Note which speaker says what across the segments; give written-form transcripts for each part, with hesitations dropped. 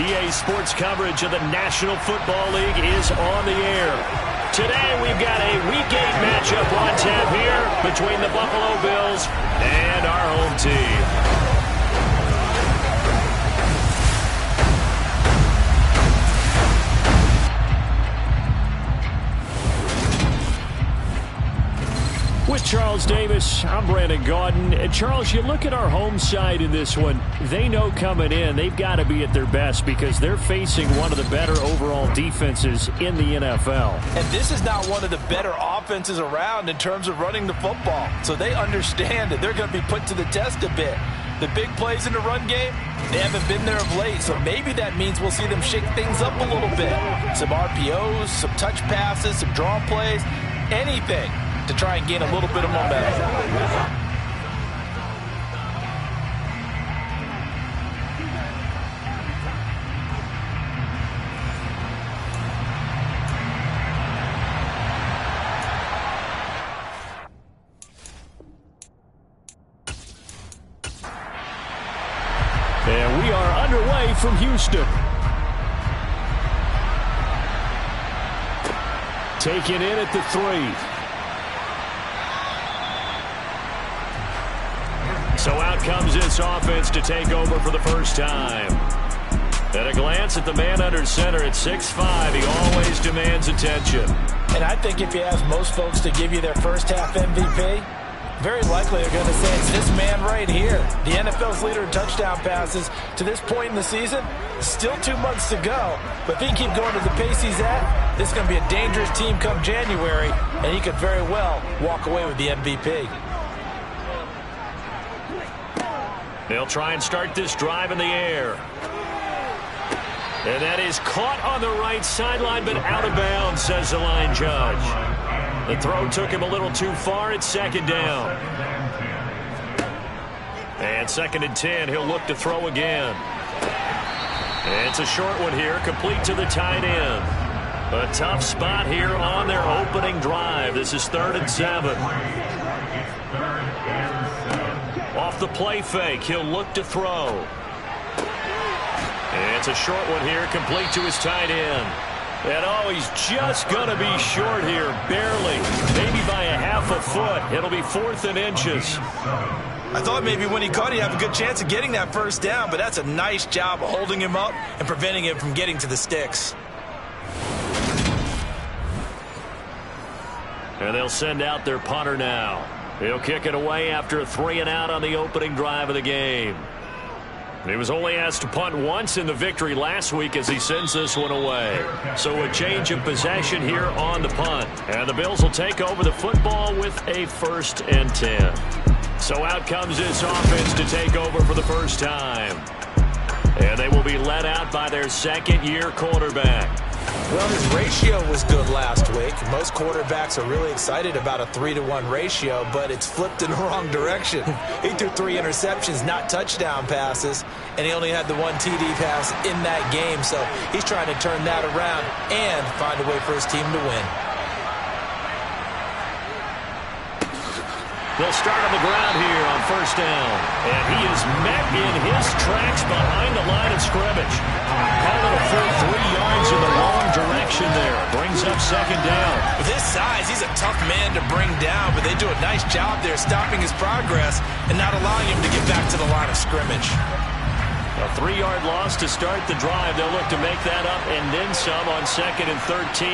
Speaker 1: EA Sports coverage of the National Football League is on the air. Today we've got a Week 8 matchup on tap here between the Buffalo Bills and our home team. With Charles Davis, I'm Brandon Gaudin. And Charles, you look at our home side in this one. They know coming in they've got to be at their best because they're facing one of the better overall defenses in the NFL.
Speaker 2: And this is not one of the better offenses around in terms of running the football. So they understand that they're going to be put to the test a bit. The big plays in the run game, they haven't been there of late. So maybe that means we'll see them shake things up a little bit. Some RPOs, some touch passes, some draw plays, anything to try and gain a little bit of momentum.
Speaker 1: And we are underway from Houston. Taken in at the 3. So out comes this offense to take over for the first time. At a glance at the man under center at 6'5", he always demands attention.
Speaker 2: And I think if you ask most folks to give you their first half MVP, very likely they're going to say it's this man right here. The NFL's leader in touchdown passes to this point in the season. Still 2 months to go. But if he can keep going to the pace he's at, this is going to be a dangerous team come January, and he could very well walk away with the MVP.
Speaker 1: They'll try and start this drive in the air. And that is caught on the right sideline, but out of bounds, says the line judge. The throw took him a little too far. It's second down. And 2nd and 10, he'll look to throw again. And it's a short one here, complete to the tight end. A tough spot here on their opening drive. This is 3rd and 7. Off the play fake, he'll look to throw. And it's a short one here, complete to his tight end. And oh, he's just going to be short here, barely. Maybe by a half a foot. It'll be 4th and inches.
Speaker 2: I thought maybe when he caught, he'd have a good chance of getting that first down, but that's a nice job of holding him up and preventing him from getting to the sticks.
Speaker 1: And they'll send out their punter now. He'll kick it away after a 3-and-out on the opening drive of the game. He was only asked to punt once in the victory last week as he sends this one away. So a change of possession here on the punt. And the Bills will take over the football with a 1st and 10. So out comes this offense to take over for the first time. And they will be led out by their 2nd-year quarterback.
Speaker 2: Well, his ratio was good last week. Most quarterbacks are really excited about a 3-to-1 ratio, but it's flipped in the wrong direction. He threw 3 interceptions, not touchdown passes, and he only had the 1 TD pass in that game. So he's trying to turn that around and find a way for his team to win.
Speaker 1: They'll start on the ground here on 1st down. And he is met in his tracks behind the line of scrimmage. Call it a full 3 yards in the wrong direction there. Brings up 2nd down.
Speaker 2: With his size, he's a tough man to bring down, but they do a nice job there stopping his progress and not allowing him to get back to the line of scrimmage.
Speaker 1: A 3-yard loss to start the drive. They'll look to make that up and then some on 2nd and 13.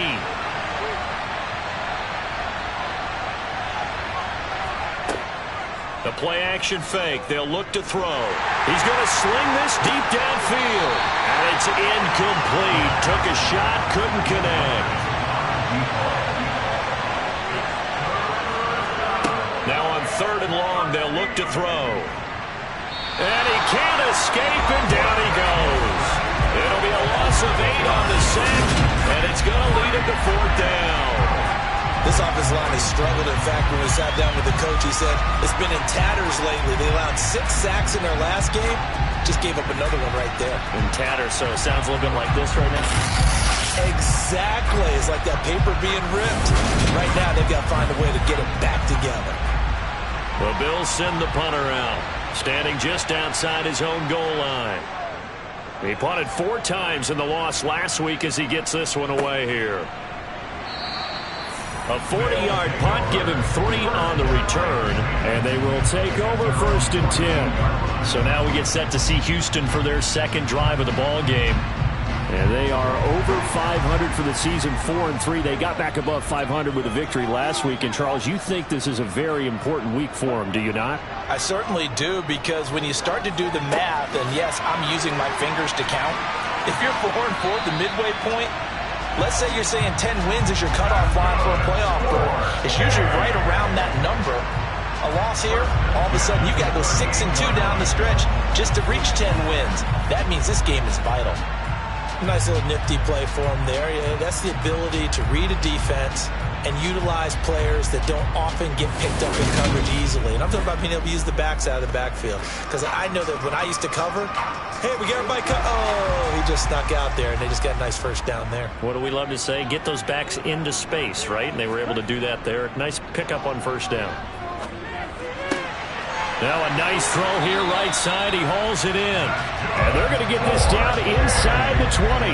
Speaker 1: The play-action fake. They'll look to throw. He's going to sling this deep downfield. And it's incomplete. Took a shot, couldn't connect. Now on 3rd and long, they'll look to throw. And he can't escape, and down he goes. It'll be a loss of 8 on the sack, and it's going to lead him to 4th down.
Speaker 2: This offensive line has struggled. In fact, when we sat down with the coach, he said it's been in tatters lately. They allowed 6 sacks in their last game. Just gave up another one right there.
Speaker 1: In tatters, so it sounds a little bit like this right now.
Speaker 2: Exactly. It's like that paper being ripped. Right now, they've got to find a way to get it back together.
Speaker 1: The Bills send the punter out, standing just outside his own goal line. He punted 4 times in the loss last week as he gets this one away here. A 40-yard punt, give him 3 on the return, and they will take over 1st and 10. So now we get set to see Houston for their second drive of the ball game. And they are over 500 for the season, 4-3. They got back above 500 with a victory last week. And, Charles, you think this is a very important week for them, do you not?
Speaker 2: I certainly do, because when you start to do the math, and yes, I'm using my fingers to count. If you're 4-4 at the midway point, let's say you're saying 10 wins is your cutoff line for a playoff berth. It's usually right around that number. A loss here, all of a sudden you got to go 6-2 down the stretch just to reach 10 wins. That means this game is vital. Nice little nifty play for him there. Yeah, that's the ability to read a defense and utilize players that don't often get picked up in coverage easily. And I'm talking about being able to use the backs out of the backfield. Because I know that when I used to cover, hey, we got everybody cut. Oh, he just snuck out there, and they just got a nice first down there.
Speaker 1: What do we love to say? Get those backs into space, right? And they were able to do that there. Nice pickup on first down. Now a nice throw here right side. He hauls it in. And they're going to get this down inside the 20.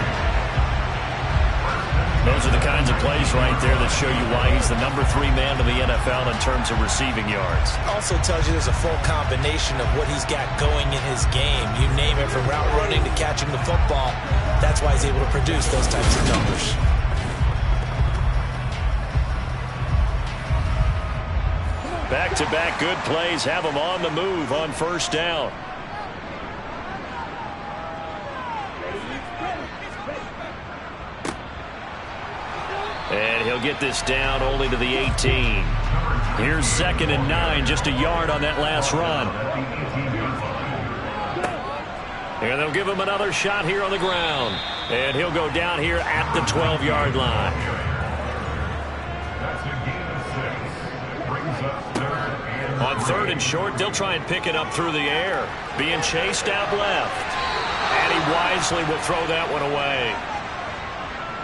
Speaker 1: Those are the kinds of plays right there that show you why he's the number 3 man in the NFL in terms of receiving yards.
Speaker 2: Also tells you there's a full combination of what he's got going in his game. You name it, from route running to catching the football. That's why he's able to produce those types of numbers.
Speaker 1: Back-to-back good plays have him on the move on first down. And he'll get this down only to the 18. Here's 2nd and 9, just a yard on that last run. And they'll give him another shot here on the ground. And he'll go down here at the 12-yard line. On 3rd and short, they'll try and pick it up through the air. Being chased out left. And he wisely will throw that one away.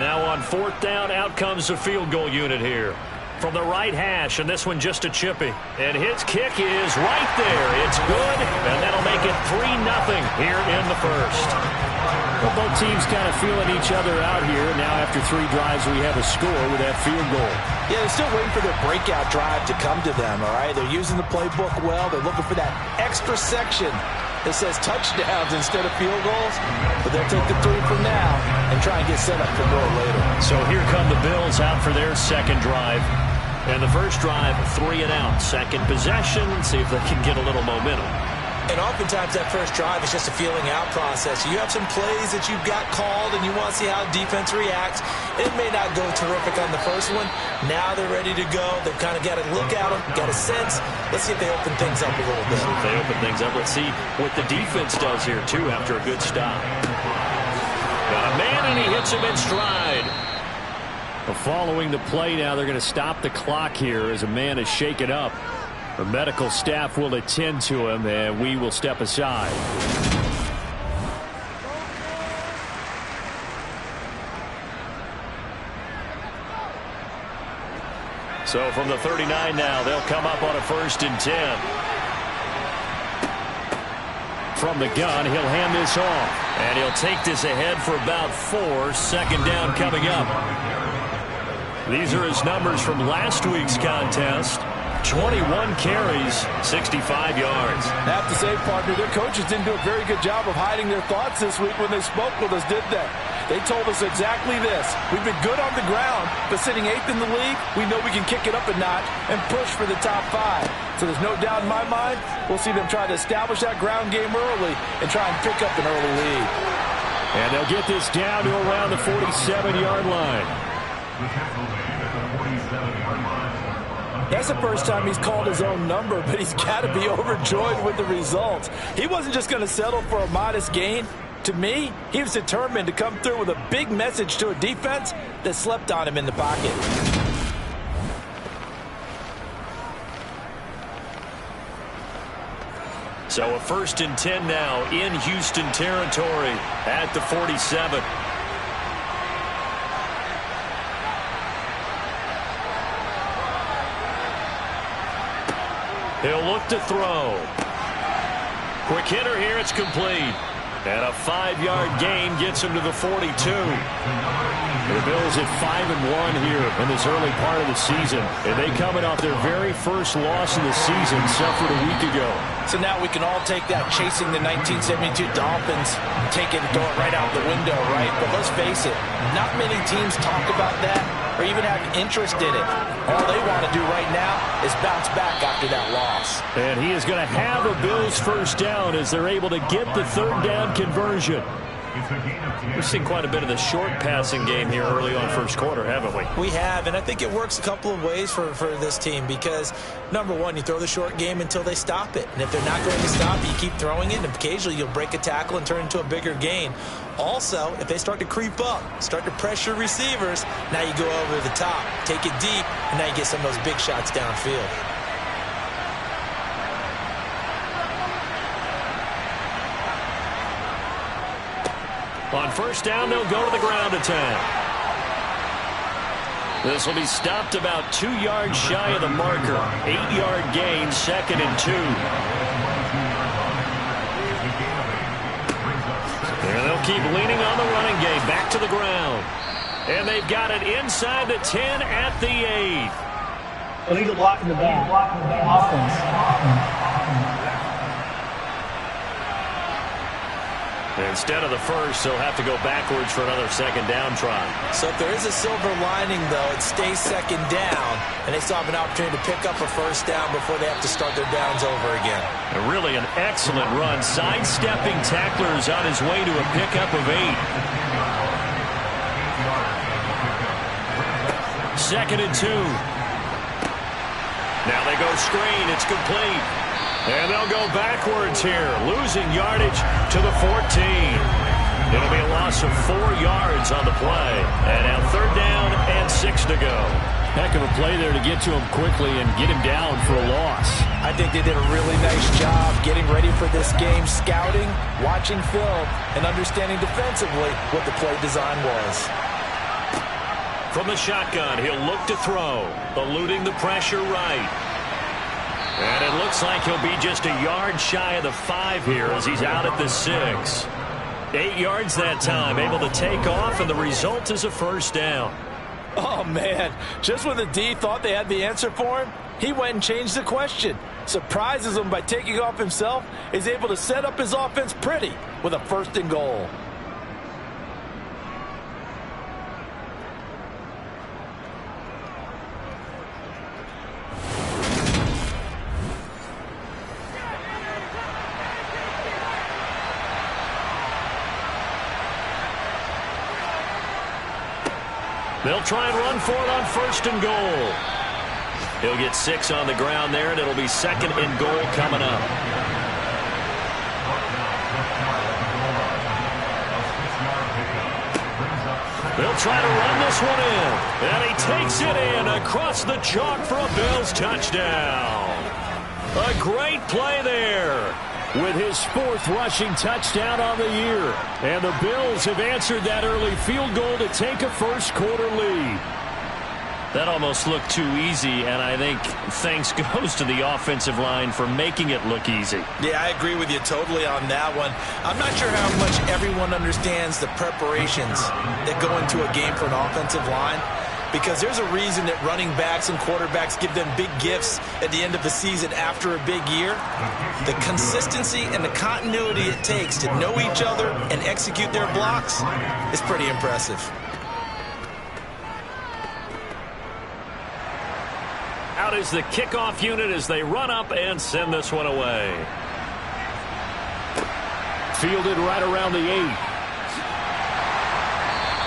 Speaker 1: Now on 4th down, out comes the field goal unit here. From the right hash, and this one just a chippy. And his kick is right there. It's good, and that'll make it 3-0 here in the first.
Speaker 3: Well, both teams kind of feeling each other out here. Now after 3 drives, we have a score with that field goal.
Speaker 2: Yeah, they're still waiting for their breakout drive to come to them, all right? They're using the playbook well. They're looking for that extra section that says touchdowns instead of field goals. But they'll take the 3 for now and try and get set up for more later.
Speaker 1: So here come the Bills out for their second drive. And the first drive, 3 and out. Second possession, see if they can get a little momentum.
Speaker 2: And oftentimes that first drive is just a feeling out process. You have some plays that you've got called and you want to see how defense reacts. It may not go terrific on the first one. Now they're ready to go. They've kind of got to look at them, got a sense. Let's see if they open things up a little bit.
Speaker 1: If they open things up, let's see what the defense does here, too, after a good stop. Got a man, and he hits him in stride.
Speaker 3: Well, following the play now, they're going to stop the clock here as a man is shaken up. The medical staff will attend to him, and we will step aside.
Speaker 1: So from the 39 now, they'll come up on a 1st and 10. From the gun, he'll hand this off. And he'll take this ahead for about 4. 2nd down coming up. These are his numbers from last week's contest. 21 carries, 65 yards.
Speaker 2: I have to say, partner, their coaches didn't do a very good job of hiding their thoughts this week when they spoke with us, did they? They told us exactly this. We've been good on the ground, but sitting 8th in the league, we know we can kick it up a notch and push for the top 5. So there's no doubt in my mind, we'll see them try to establish that ground game early and try and pick up an early lead.
Speaker 3: And they'll get this down to around the 47-yard line.
Speaker 2: That's the first time he's called his own number, but he's got to be overjoyed with the results. He wasn't just going to settle for a modest gain. To me, he was determined to come through with a big message to a defense that slept on him in the pocket.
Speaker 1: So a 1st and 10 now in Houston territory at the 47. He'll look to throw. Quick hitter here, it's complete. And a 5-yard gain gets him to the 42.
Speaker 3: The Bills at 5-1 here in this early part of the season. And they coming off their very first loss of the season, suffered a week ago.
Speaker 2: So now we can all take that chasing the 1972 Dolphins, take it and throw it right out the window, right? But let's face it, not many teams talk about that or even have interest in it. All they want to do right now is bounce back after that loss.
Speaker 3: And he is going to have a Bills first down as they're able to get the third down conversion.
Speaker 1: We've seen quite a bit of the short passing game here early on first quarter, haven't we?
Speaker 4: We have, and I think it works a couple of ways for this team because, number one, you throw the short game until they stop it. And if they're not going to stop it, you keep throwing it, and occasionally you'll break a tackle and turn it into a bigger gain. Also, if they start to creep up, start to pressure receivers, now you go over the top, take it deep, and now you get some of those big shots downfield.
Speaker 1: On first down, they'll go to the ground attack. This will be stopped about 2 yards shy of the marker. 8-yard gain, 2nd and 2. And they'll keep leaning on the running game. Back to the ground. And they've got it inside the 10 at the 8.
Speaker 5: Illegal block in the back. Offense.
Speaker 1: Instead of the first, they'll have to go backwards for another second down try.
Speaker 4: So if there is a silver lining, though, it stays second down, and they still have an opportunity to pick up a first down before they have to start their downs over again.
Speaker 1: And really an excellent run, sidestepping tacklers on his way to a pickup of 8. 2nd and 2. Now they go screen. It's complete. And they'll go backwards here, losing yardage to the 14. It'll be a loss of 4 yards on the play. And now 3rd down and 6 to go.
Speaker 3: Heck of a play there to get to him quickly and get him down for a loss.
Speaker 4: I think they did a really nice job getting ready for this game, scouting, watching film, and understanding defensively what the play design was.
Speaker 1: From the shotgun, he'll look to throw, eluding the pressure right. And it looks like he'll be just a yard shy of the 5 here as he's out at the 6. 8 yards that time, able to take off, and the result is a first down.
Speaker 2: Oh, man. Just when the D thought they had the answer for him, he went and changed the question. Surprises him by taking off himself, is able to set up his offense pretty with a 1st and goal.
Speaker 1: They'll try and run for it on 1st and goal. He'll get 6 on the ground there, and it'll be 2nd and goal coming up. They'll try to run this one in, and he takes it in across the chalk for a Bills touchdown. A great play there.
Speaker 3: With his 4th rushing touchdown on the year. And the Bills have answered that early field goal to take a first quarter lead.
Speaker 1: That almost looked too easy, and I think thanks goes to the offensive line for making it look easy.
Speaker 4: Yeah, I agree with you totally on that one. I'm not sure how much everyone understands the preparations that go into a game for an offensive line, because there's a reason that running backs and quarterbacks give them big gifts at the end of the season after a big year. The consistency and the continuity it takes to know each other and execute their blocks is pretty impressive.
Speaker 1: Out is the kickoff unit as they run up and send this one away.
Speaker 3: Fielded right around the 8.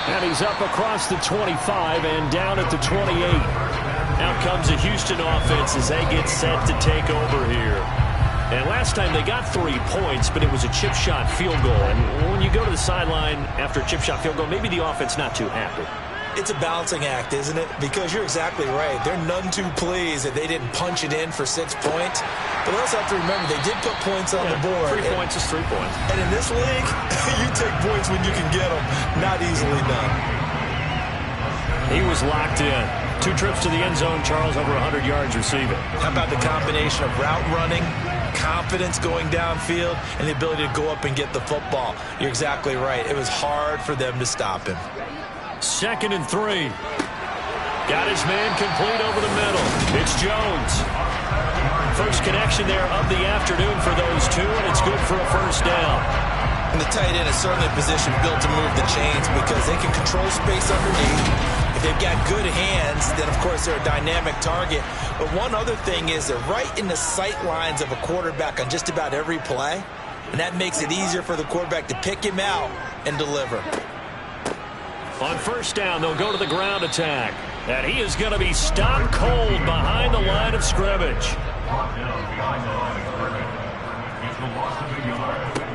Speaker 3: And he's up across the 25 and down at the 28.
Speaker 1: Out comes the Houston offense as they get set to take over here. And last time they got 3 points, but it was a chip shot field goal. And when you go to the sideline after a chip shot field goal, maybe the offense not too happy.
Speaker 4: It's a balancing act, isn't it? Because you're exactly right. They're none too pleased that they didn't punch it in for 6 points. But we also have to remember they did put points on the board.
Speaker 1: 3 points is 3 points.
Speaker 4: And in this league, you take points when you can get them. Not easily done.
Speaker 1: He was locked in. 2 trips to the end zone, Charles, over 100 yards receiving.
Speaker 4: How about the combination of route running, confidence going downfield, and the ability to go up and get the football. You're exactly right. It was hard for them to stop him.
Speaker 1: 2nd and 3. Got his man complete over the middle. It's Jones. First connection there of the afternoon for those two, and it's good for a first down.
Speaker 4: And the tight end is certainly a position built to move the chains because they can control space underneath. If they've got good hands, then, of course, they're a dynamic target. But one other thing is they're right in the sight lines of a quarterback on just about every play, and that makes it easier for the quarterback to pick him out and deliver.
Speaker 1: On first down, they'll go to the ground attack. And he is going to be stopped cold behind the line of scrimmage.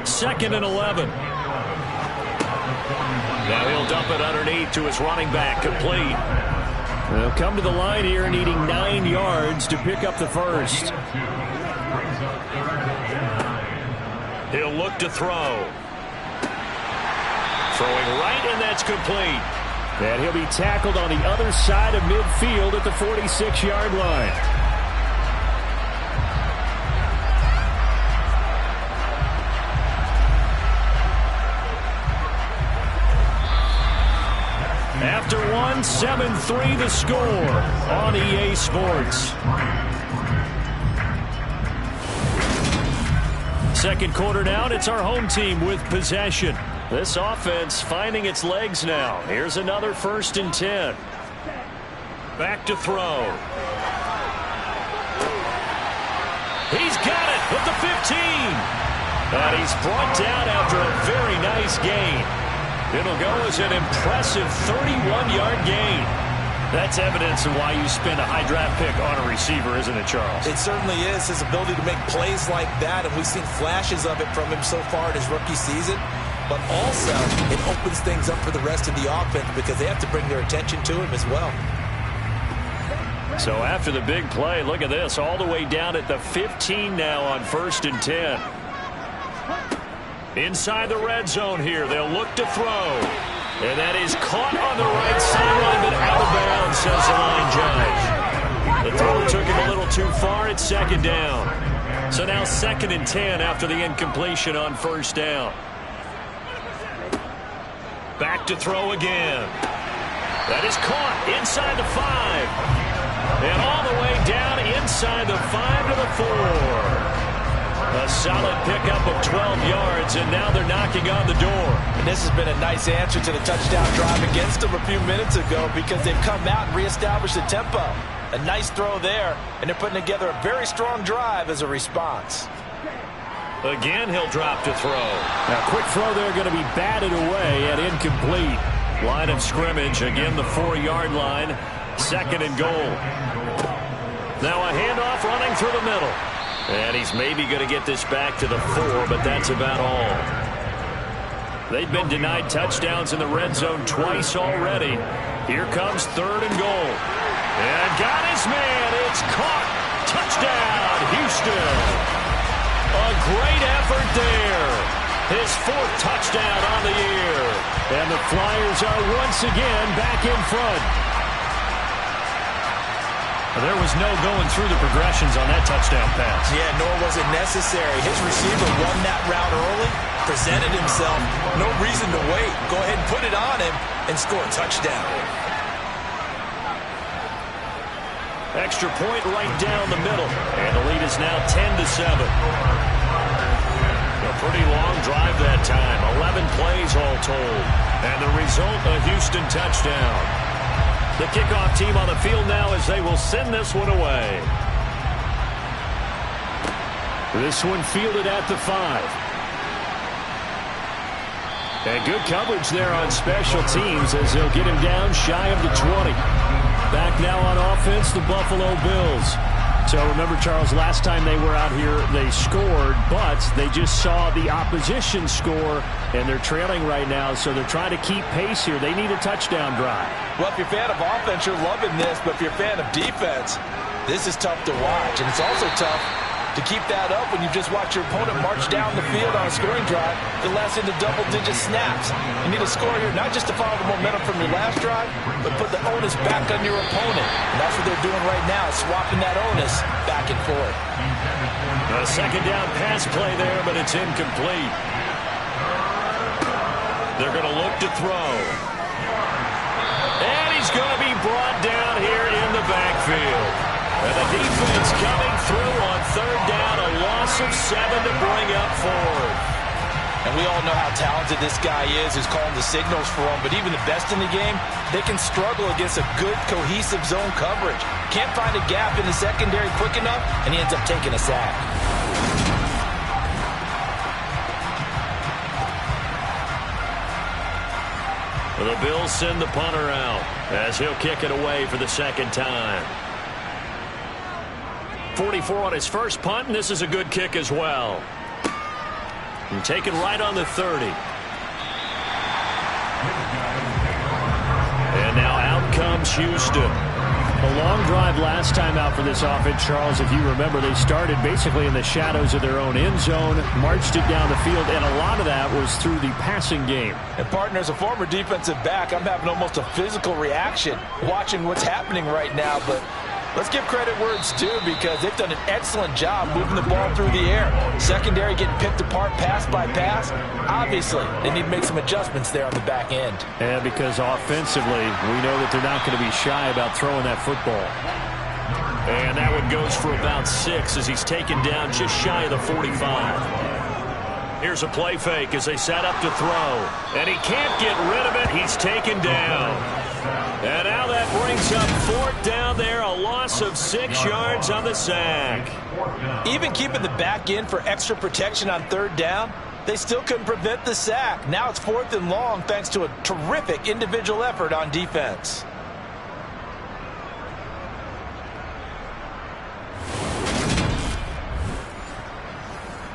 Speaker 1: 2nd and 11. Now he'll dump it underneath to his running back, complete.
Speaker 3: They'll come to the line here needing 9 yards to pick up the first.
Speaker 1: He'll look to throw. Throwing right, and that's complete.
Speaker 3: And he'll be tackled on the other side of midfield at the 46-yard line. After one, 7-3 the score on EA Sports. Second quarter down, it's our home team with possession. This offense finding its legs now. Here's another 1st and 10. Back to throw. He's got it at the 15. And he's brought down after a very nice gain. It'll go as an impressive 31-yard gain. That's evidence of why you spend a high draft pick on a receiver, isn't it, Charles?
Speaker 4: It certainly is. His ability to make plays like that, and we've seen flashes of it from him so far in his rookie season. But also, it opens things up for the rest of the offense because they have to bring their attention to him as well.
Speaker 1: So after the big play, look at this, all the way down at the 15 now on 1st and 10. Inside the red zone here, they'll look to throw. And that is caught on the right sideline, but out of bounds, says the line judge. The throw took him a little too far. It's 2nd down. So now 2nd and 10 after the incompletion on 1st down. Back to throw again. That is caught inside the 5. And all the way down inside the 5 to the 4. A solid pickup of 12 yards, and now they're knocking on the door.
Speaker 2: And this has been a nice answer to the touchdown drive against them a few minutes ago because they've come out and reestablished the tempo. A nice throw there, and they're putting together a very strong drive as a response.
Speaker 1: Again, he'll drop to throw.
Speaker 3: Now, quick throw there going to be batted away and incomplete.
Speaker 1: Line of scrimmage, again the 4-yard line. 2nd and goal. Now a handoff running through the middle. And he's maybe going to get this back to the 4, but that's about all. They've been denied touchdowns in the red zone twice already. Here comes 3rd and goal. And got his man. It's caught. Touchdown, Houston. A great effort there. His 4th touchdown on the year.
Speaker 3: And the Flyers are once again back in front.
Speaker 1: There was no going through the progressions on that touchdown pass.
Speaker 4: Yeah, nor was it necessary. His receiver won that route early, presented himself. No reason to wait. Go ahead and put it on him and score a touchdown.
Speaker 1: Extra point right down the middle. And the lead is now 10-7. A pretty long drive that time. 11 plays all told. And the result, a Houston touchdown. The kickoff team on the field now as they will send this one away.
Speaker 3: This one fielded at the 5. And good coverage there on special teams as they'll get him down shy of the 20. Back now on offense, the Buffalo Bills. So remember, Charles, last time they were out here, they scored, but they just saw the opposition score, and they're trailing right now, so they're trying to keep pace here. They need a touchdown drive.
Speaker 2: Well, if you're a fan of offense, you're loving this, but if you're a fan of defense, this is tough to watch, and it's also tough to keep that up when you just watch your opponent march down the field on a scoring drive that lasts into double-digit snaps. You need a score here not just to follow the momentum from your last drive, but put the onus back on your opponent. And that's what they're doing right now, swapping that onus back and forth.
Speaker 1: A second down pass play there, but it's incomplete. They're going to look to throw. And he's going to be brought down here in the backfield. And the defense coming through on third down, a loss of 7 to bring up fourth.
Speaker 2: And we all know how talented this guy is who's calling the signals for him. But even the best in the game, they can struggle against a good, cohesive zone coverage. Can't find a gap in the secondary quick enough, and he ends up taking a sack.
Speaker 1: The Bills send the punter out as he'll kick it away for the second time. 44 on his first punt, and this is a good kick as well. And taken right on the 30. And now out comes Houston.
Speaker 3: A long drive last time out for this offense, Charles. If you remember, they started basically in the shadows of their own end zone, marched it down the field, and a lot of that was through the passing game.
Speaker 2: And, partner, as a former defensive back, I'm having almost a physical reaction watching what's happening right now. But let's give credit where it's due because they've done an excellent job moving the ball through the air. Secondary getting picked apart pass by pass. Obviously, they need to make some adjustments there on the back end.
Speaker 3: And because offensively, we know that they're not going to be shy about throwing that football.
Speaker 1: And that one goes for about 6 as he's taken down just shy of the 45. Here's a play fake as they set up to throw. And he can't get rid of it. He's taken down. And now that brings up fourth down there, a loss of 6 yards on the sack.
Speaker 2: Even keeping the back end for extra protection on third down, they still couldn't prevent the sack. Now it's 4th and long thanks to a terrific individual effort on defense.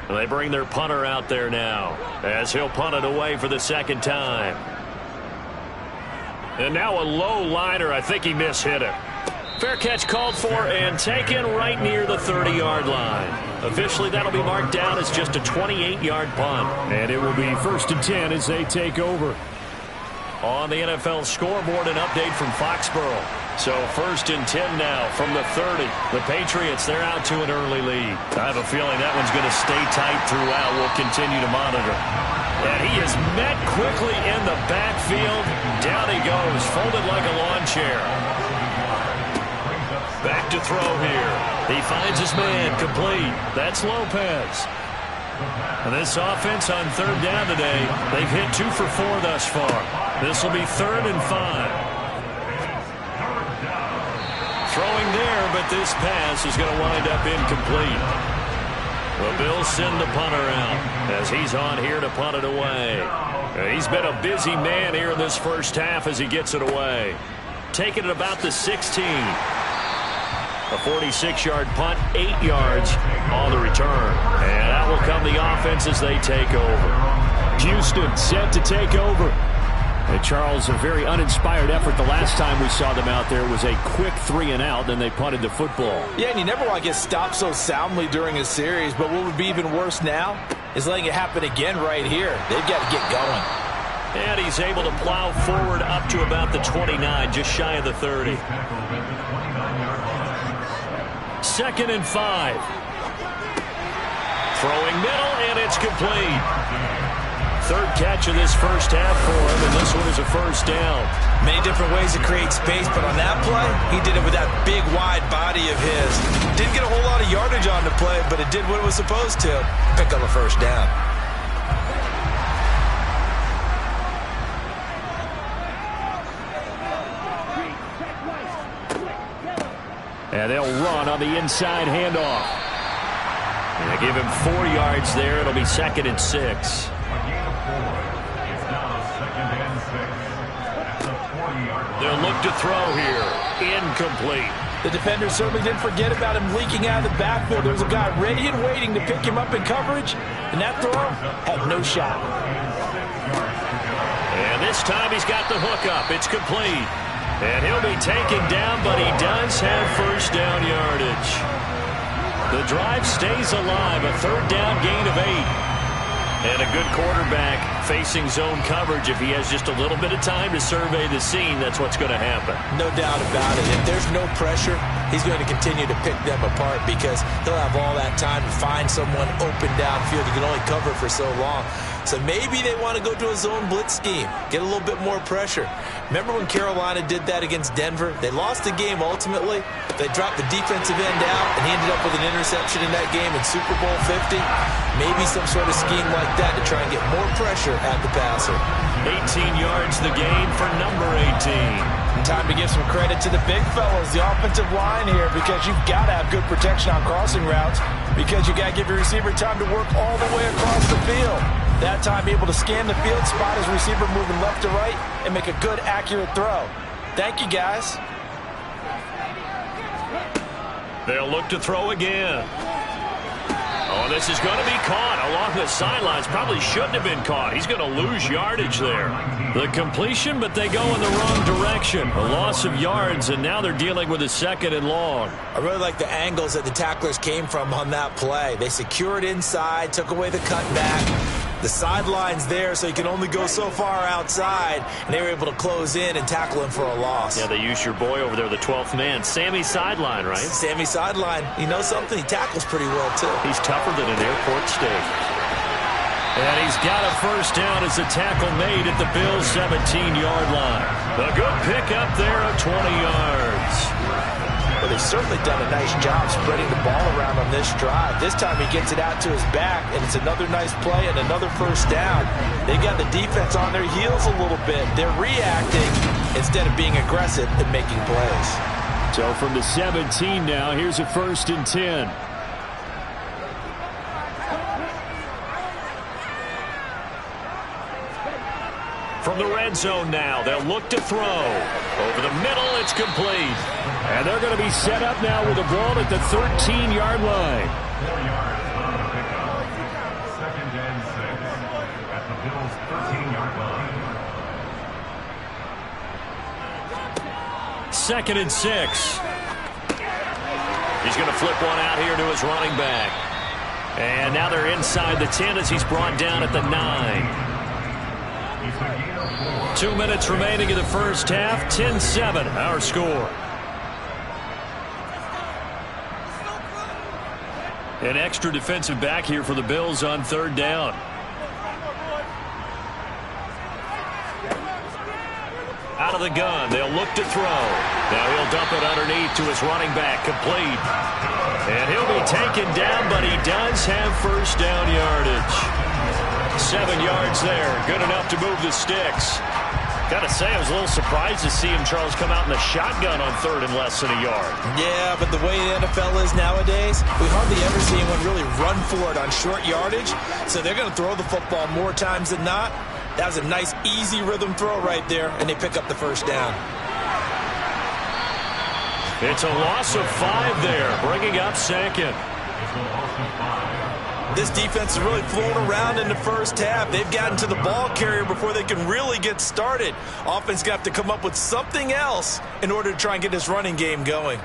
Speaker 1: They bring their punter out there now as he'll punt it away for the second time. And now a low liner. I think he mishit it. Fair catch called for and taken right near the 30-yard line. Officially, that'll be marked down as just a 28-yard punt.
Speaker 3: And it will be 1st and 10 as they take over.
Speaker 1: On the NFL scoreboard, an update from Foxborough. So 1st and 10 now from the 30. The Patriots, they're out to an early lead. I have a feeling that one's going to stay tight throughout. We'll continue to monitor. And he is met quickly in the backfield. Down he goes, folded like a lawn chair. Back to throw here. He finds his man, complete. That's Lopez. And this offense on third down today, they've hit 2 for 4 thus far. This will be 3rd and 5. Throwing there, but this pass is going to wind up incomplete. The Bills send the punter out as he's on here to punt it away. He's been a busy man here in this first half as he gets it away. Taking it about the 16. A 46-yard punt, 8 yards on the return. And that will come the offense as they take over.
Speaker 3: Houston set to take over. And Charles, a very uninspired effort. The last time we saw them out there was a quick 3 and out, then they punted the football.
Speaker 2: Yeah, and you never want to get stopped so soundly during a series, but what would be even worse now is letting it happen again right here. They've got to get going.
Speaker 1: And he's able to plow forward up to about the 29, just shy of the 30. 2nd and 5. Throwing middle, and it's complete. 3rd catch of this first half for him, and this one is a first down.
Speaker 2: Many different ways to create space, but on that play, he did it with that big, wide body of his. Didn't get a whole lot of yardage on the play, but it did what it was supposed to. Pick up a first down.
Speaker 3: And they'll run on the inside handoff.
Speaker 1: And they give him 4 yards there. It'll be 2nd and 6. They'll look to throw here. Incomplete.
Speaker 2: The defender certainly didn't forget about him leaking out of the backfield. There was a guy ready and waiting to pick him up in coverage, and that throw had no shot.
Speaker 1: And this time he's got the hook up. It's complete. And he'll be taken down, but he does have first down yardage. The drive stays alive. A 3rd down gain of 8. And a good quarterback facing zone coverage. If he has just a little bit of time to survey the scene, that's what's going to happen.
Speaker 2: No doubt about it. If there's no pressure,
Speaker 4: he's going to continue to pick them apart because he'll have all that time to find someone open downfield. He can only cover for so long. So maybe they want to go to a zone blitz scheme, get a little bit more pressure. Remember when Carolina did that against Denver? They lost the game ultimately. They dropped the defensive end out, and he ended up with an interception in that game in Super Bowl 50. Maybe some sort of scheme like that to try and get more pressure at the passer.
Speaker 1: 18 yards the gain for number 18.
Speaker 2: Time to give some credit to the big fellas, the offensive line here, because you've got to have good protection on crossing routes, because you got to give your receiver time to work all the way across the field. That time able to scan the field, spot his receiver moving left to right, and make a good, accurate throw. Thank you, guys.
Speaker 1: They'll look to throw again. Oh, this is going to be caught along the sidelines. Probably shouldn't have been caught. He's going to lose yardage there. The completion, but they go in the wrong direction. A loss of yards, and now they're dealing with a 2nd and long.
Speaker 4: I really like the angles that the tacklers came from on that play. They secured inside, took away the cutback. The sideline's there, so you can only go so far outside, and they were able to close in and tackle him for a loss.
Speaker 1: Yeah, they used your boy over there, the 12th man. Sammy Sideline, right?
Speaker 4: Sammy Sideline. You know something? He tackles pretty well, too.
Speaker 1: He's tougher than an airport steak. And he's got a first down as the tackle made at the Bills' 17-yard line. A good pickup there of 20 yards.
Speaker 2: Well, they've certainly done a nice job spreading the ball around on this drive. This time he gets it out to his back, and it's another nice play and another first down. They've got the defense on their heels a little bit. They're reacting instead of being aggressive and making plays.
Speaker 3: So from the 17 now, here's a 1st and 10.
Speaker 1: From the red zone now, they'll look to throw. Over the middle, it's complete.
Speaker 3: And they're going to be set up now with the ball at the 13-yard line.
Speaker 6: 4 yards on the pickup. 2nd and 6 at the Bills' 13-yard line.
Speaker 1: 2nd and 6. He's going to flip one out here to his running back. And now they're inside the 10 as he's brought down at the 9. 2 minutes remaining in the first half. 10-7, our score. An extra defensive back here for the Bills on 3rd down. Out of the gun, they'll look to throw. Now he'll dump it underneath to his running back, complete. And he'll be taken down, but he does have first down yardage. 7 yards there, good enough to move the sticks. Gotta say, I was a little surprised to see him, Charles, come out in the shotgun on 3rd and less than a yard.
Speaker 4: Yeah, but the way the NFL is nowadays, we hardly ever see anyone really run for it on short yardage. So they're going to throw the football more times than not. That was a nice, easy rhythm throw right there, and they pick up the first down.
Speaker 1: It's a loss of 5 there, bringing up 2nd.
Speaker 4: This defense has really flown around in the first half. They've gotten to the ball carrier before they can really get started. Offense got to come up with something else in order to try and get this running game going.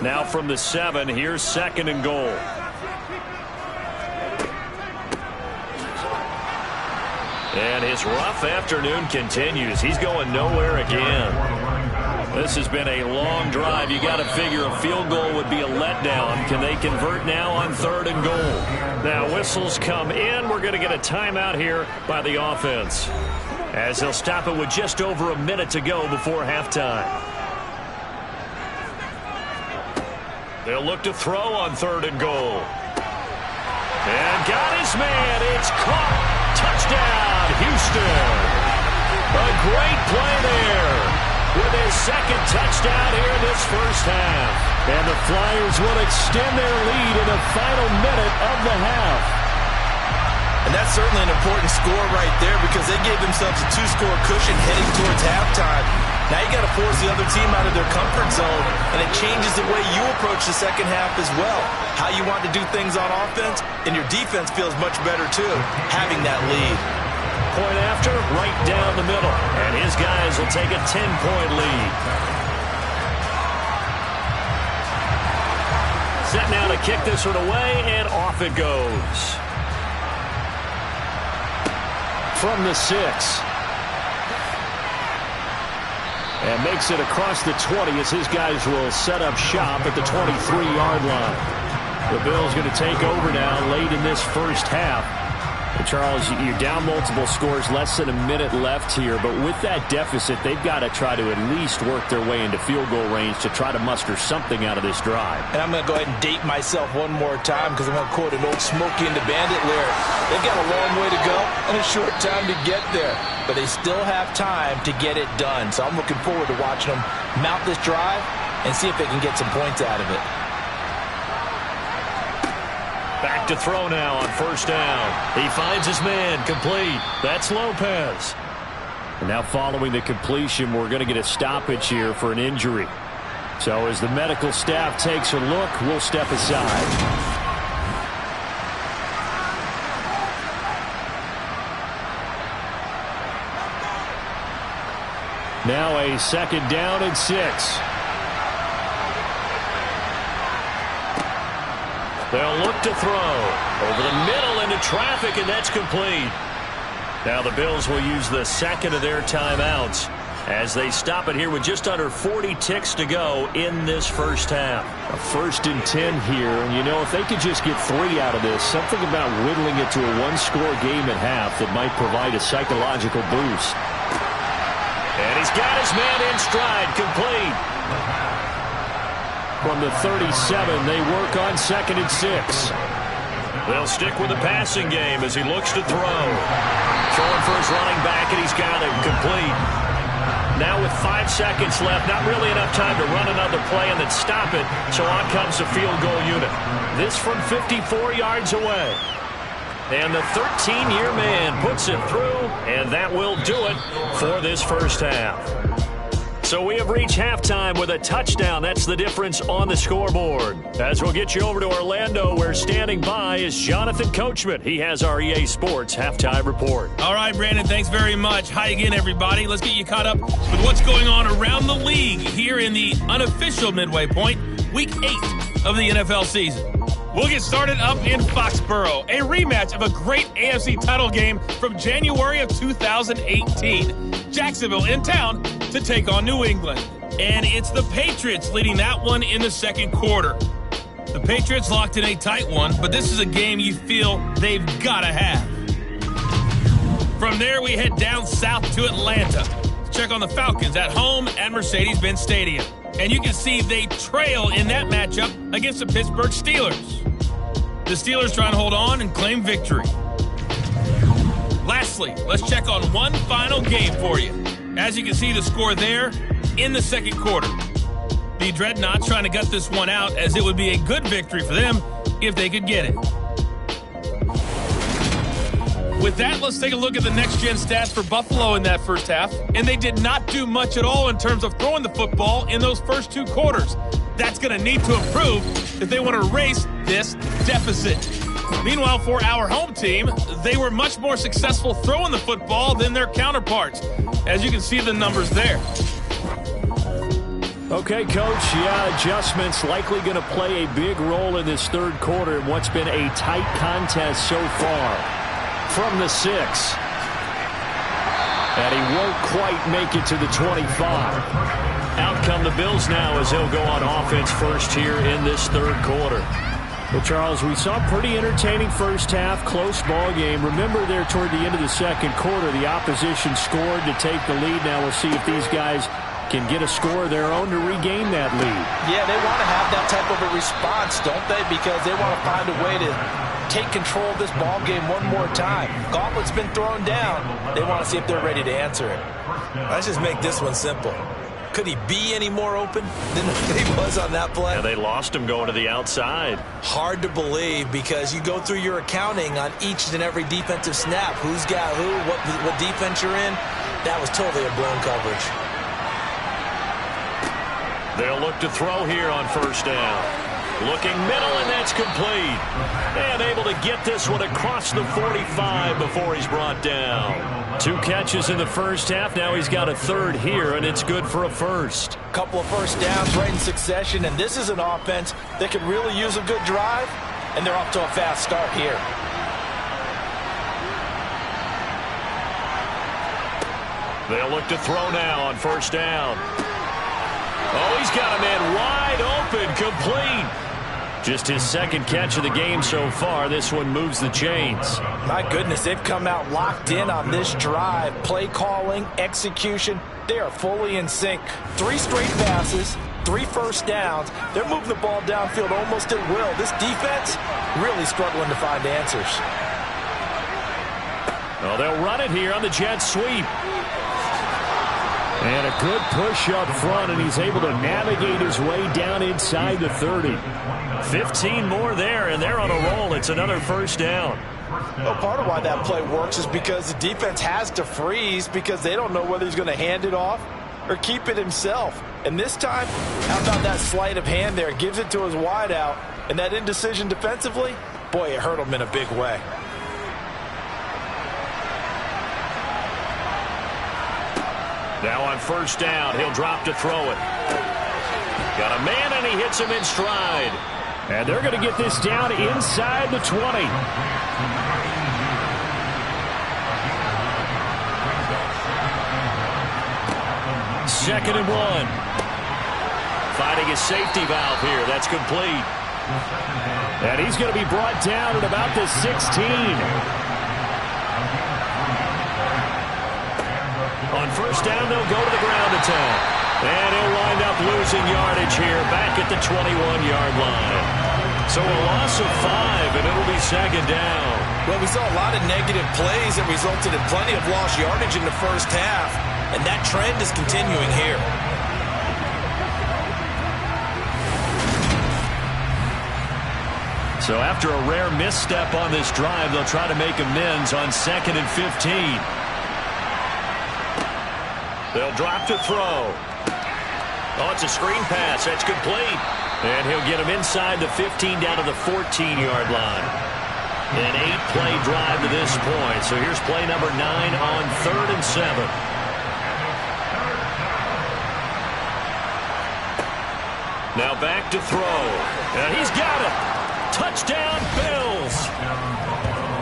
Speaker 1: Now from the 7, here's 2nd and goal. And his rough afternoon continues. He's going nowhere again. This has been a long drive. You got to figure a field goal would be a letdown. Can they convert now on 3rd and goal? Now whistles come in. We're going to get a timeout here by the offense, as they'll stop it with just over a minute to go before halftime. They'll look to throw on 3rd and goal. And got his man. It's caught. Touchdown, Houston. A great play there with his 2nd touchdown here in this first half.
Speaker 3: And the Flyers will extend their lead in the final minute of the half.
Speaker 4: And that's certainly an important score right there because they gave themselves a 2-score cushion heading towards halftime. Now you got to force the other team out of their comfort zone, and it changes the way you approach the second half as well. How you want to do things on offense, and your defense feels much better too, having that lead.
Speaker 1: Point after, right down the middle, and his guys will take a 10-point lead. Set now to kick this one away, and off it goes.
Speaker 3: From the 6. And makes it across the 20 as his guys will set up shop at the 23-yard line. The Bills going to take over now late in this first half. And Charles, you're down multiple scores, less than a minute left here. But with that deficit, they've got to try to at least work their way into field goal range to try to muster something out of this drive.
Speaker 2: And I'm going to go ahead and date myself one more time because I'm going to quote an old Smokey and the Bandit lyric. They've got a long way to go and a short time to get there. But they still have time to get it done. So I'm looking forward to watching them mount this drive and see if they can get some points out of it.
Speaker 1: Back to throw now on first down. He finds his man, complete. That's Lopez.
Speaker 3: And now following the completion, we're going to get a stoppage here for an injury. So as the medical staff takes a look, we'll step aside. Now a second down and 6.
Speaker 1: They'll look to throw. Over the middle into traffic, and that's complete. Now the Bills will use the second of their timeouts as they stop it here with just under 40 ticks to go in this first half.
Speaker 3: A 1st and 10 here, and you know, if they could just get 3 out of this, something about whittling it to a one-score game at half that might provide a psychological boost.
Speaker 1: And he's got his man in stride, complete.
Speaker 3: From the 37, they work on 2nd and 6.
Speaker 1: They'll stick with the passing game as he looks to throw. Throwing for his running back, and he's got it complete. Now with 5 seconds left, not really enough time to run another play and then stop it, so on comes the field goal unit. This from 54 yards away. And the 13-year man puts it through, and that will do it for this first half. So we have reached halftime with a touchdown. That's the difference on the scoreboard. As we'll get you over to Orlando, where standing by is Jonathan Coachman. He has our EA Sports halftime report.
Speaker 7: All right, Brandon, thanks very much. Hi again, everybody. Let's get you caught up with what's going on around the league here in the unofficial midway point, Week 8 of the NFL season. We'll get started up in Foxborough, a rematch of a great AFC title game from January of 2018. Jacksonville in town to take on New England. And it's the Patriots leading that one in the second quarter. The Patriots locked in a tight one, but this is a game you feel they've got to have. From there, we head down south to Atlanta to check on the Falcons at home at Mercedes-Benz Stadium. And you can see they trail in that matchup against the Pittsburgh Steelers. The Steelers trying to hold on and claim victory. Lastly, let's check on one final game for you. As you can see the score there in the second quarter. The Dreadnoughts trying to gut this one out, as it would be a good victory for them if they could get it. With that, let's take a look at the next-gen stats for Buffalo in that first half. And they did not do much at all in terms of throwing the football in those first 2 quarters. That's going to need to improve if they want to erase this deficit. Meanwhile, for our home team, they were much more successful throwing the football than their counterparts, as you can see the numbers there.
Speaker 3: Okay, Coach, adjustments likely going to play a big role in this third quarter in what's been a tight contest so far. From the 6. And he won't quite make it to the 25. Out come the Bills now as they'll go on offense first here in this third quarter. Well, Charles, we saw a pretty entertaining first half, close ball game. Remember there toward the end of the second quarter, the opposition scored to take the lead. Now we'll see if these guys can get a score of their own to regain that lead.
Speaker 2: Yeah, they want to have that type of a response, don't they? Because they want to find a way to take control of this ball game one more time. Gauntlet's been thrown down. They want to see if they're ready to answer it.
Speaker 4: Let's just make this one simple. Could he be any more open than he was on that play?
Speaker 1: Yeah, they lost him going to the outside.
Speaker 4: Hard to believe, because you go through your accounting on each and every defensive snap. Who's got who, what defense you're in. That was totally a blown coverage.
Speaker 1: They'll look to throw here on first down. Looking middle, and that's complete. And able to get this one across the 45 before he's brought down. 2 catches in the first half. Now he's got a third here, and it's good for a first.
Speaker 2: Couple of first downs right in succession, and this is an offense that could really use a good drive, and they're off to a fast start here.
Speaker 1: They'll look to throw now on first down. Oh, he's got a man wide open, complete. Just his second catch of the game so far. This one moves the chains.
Speaker 2: My goodness, they've come out locked in on this drive. Play calling, execution, they are fully in sync. 3 straight passes, 3 first downs. They're moving the ball downfield almost at will. This defense really struggling to find answers.
Speaker 1: Well, they'll run it here on the jet sweep.
Speaker 3: And a good push up front, and he's able to navigate his way down inside the 30.
Speaker 1: 15 more there, and they're on a roll. It's another first down.
Speaker 2: Well, part of why that play works is because the defense has to freeze because they don't know whether he's going to hand it off or keep it himself. And this time, how about that sleight of hand there? Gives it to his wideout, and that indecision defensively, boy, it hurt him in a big way.
Speaker 1: Now on first down, he'll drop to throw it. Got a man, and he hits him in stride.
Speaker 3: And they're going to get this down inside the 20.
Speaker 1: Second and 1. Finding his safety valve here. That's complete.
Speaker 3: And he's going to be brought down at about the 16.
Speaker 1: On first down, they'll go to the ground attack. And he'll wind up losing yardage here back at the 21-yard line. So a loss of 5, and it'll be second down.
Speaker 4: Well, we saw a lot of negative plays that resulted in plenty of lost yardage in the first half, and that trend is continuing here.
Speaker 1: So after a rare misstep on this drive, they'll try to make amends on 2nd and 15. They'll drop to throw. Oh, it's a screen pass. That's complete. And he'll get him inside the 15 down to the 14-yard line. An 8-play drive to this point. So here's play number 9 on 3rd and 7. Now back to throw. And he's got it. Touchdown, Bills.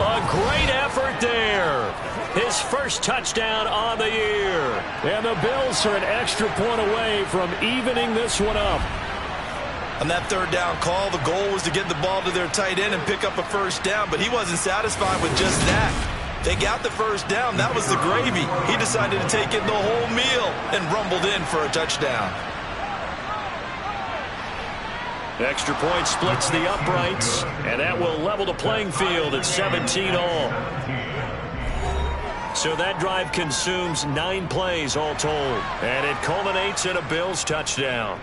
Speaker 1: A great effort there. His first touchdown on the year.
Speaker 3: And the Bills are an extra point away from evening this one up.
Speaker 4: On that third down call, the goal was to get the ball to their tight end and pick up a first down, but he wasn't satisfied with just that. They got the first down. That was the gravy. He decided to take in the whole meal and rumbled in for a touchdown.
Speaker 1: Extra point splits the uprights, and that will level the playing field at 17 all. So that drive consumes 9 plays all told, and it culminates in a Bills touchdown.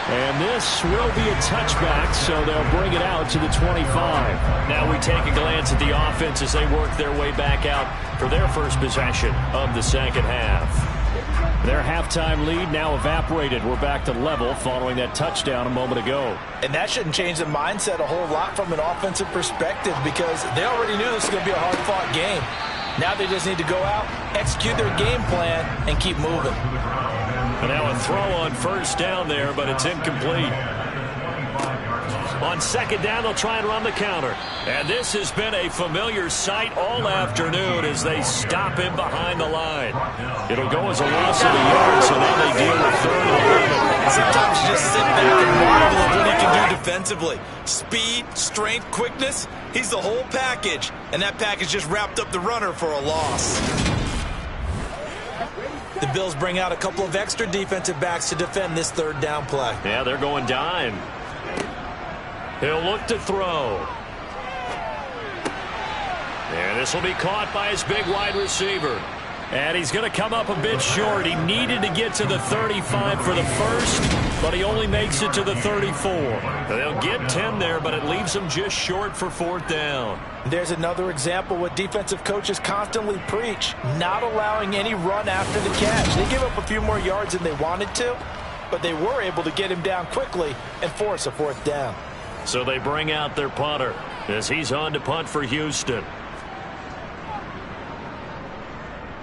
Speaker 3: And this will be a touchback, so they'll bring it out to the 25.
Speaker 1: Now we take a glance at the offense as they work their way back out for their first possession of the second half.
Speaker 3: Their halftime lead now evaporated. We're back to level following that touchdown a moment ago.
Speaker 2: And that shouldn't change the mindset a whole lot from an offensive perspective because they already knew this was going to be a hard-fought game. Now they just need to go out, execute their game plan, and keep moving.
Speaker 1: And now a throw on first down there, but it's incomplete. On second down, they'll try and run the counter. And this has been a familiar sight all afternoon as they stop him behind the line. It'll go as a loss of a yard, so now they deal with 3rd and 11.
Speaker 4: Sometimes you just sit back and marvel at what he can do defensively. Speed, strength, quickness, he's the whole package. And that package just wrapped up the runner for a loss. The Bills bring out a couple of extra defensive backs to defend this third down play.
Speaker 1: Yeah, they're going dime. He'll look to throw. And this will be caught by his big wide receiver. And he's going to come up a bit short. He needed to get to the 35 for the first. but he only makes it to the 34. They'll get 10 there, but it leaves them just short for 4th down.
Speaker 2: There's another example what defensive coaches constantly preach, not allowing any run after the catch. They give up a few more yards than they wanted to, but they were able to get him down quickly and force a 4th down.
Speaker 1: So they bring out their punter as he's on to punt for Houston.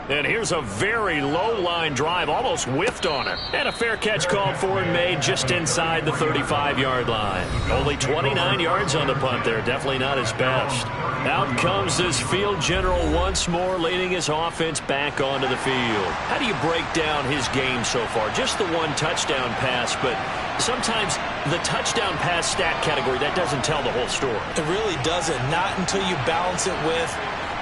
Speaker 1: And here's a very low-line drive, almost whiffed on it. And a fair catch called for and made just inside the 35-yard line. Only 29 yards on the punt there. Definitely not his best. Out comes this field general once more, leading his offense back onto the field. How do you break down his game so far? Just the one touchdown pass, but sometimes the touchdown pass stat category, that doesn't tell the whole story.
Speaker 4: It really doesn't. Not until you balance it with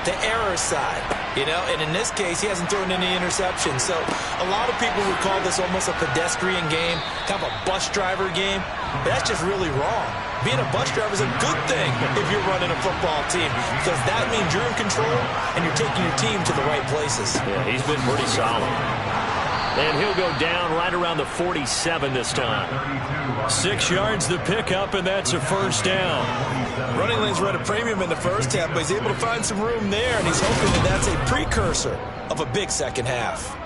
Speaker 4: the error side, and in this case, he hasn't thrown any interceptions. So a lot of people would call this almost a pedestrian game, kind of a bus driver game. But that's just really wrong. Being a bus driver is a good thing if you're running a football team, because that means you're in control and you're taking your team to the right places.
Speaker 1: Yeah, he's been pretty solid. And he'll go down right around the 47 this time. 6 yards the pickup, and that's a 1st down.
Speaker 4: Running lanes were at a premium in the first half, but he's able to find some room there, and he's hoping that that's a precursor of a big second half.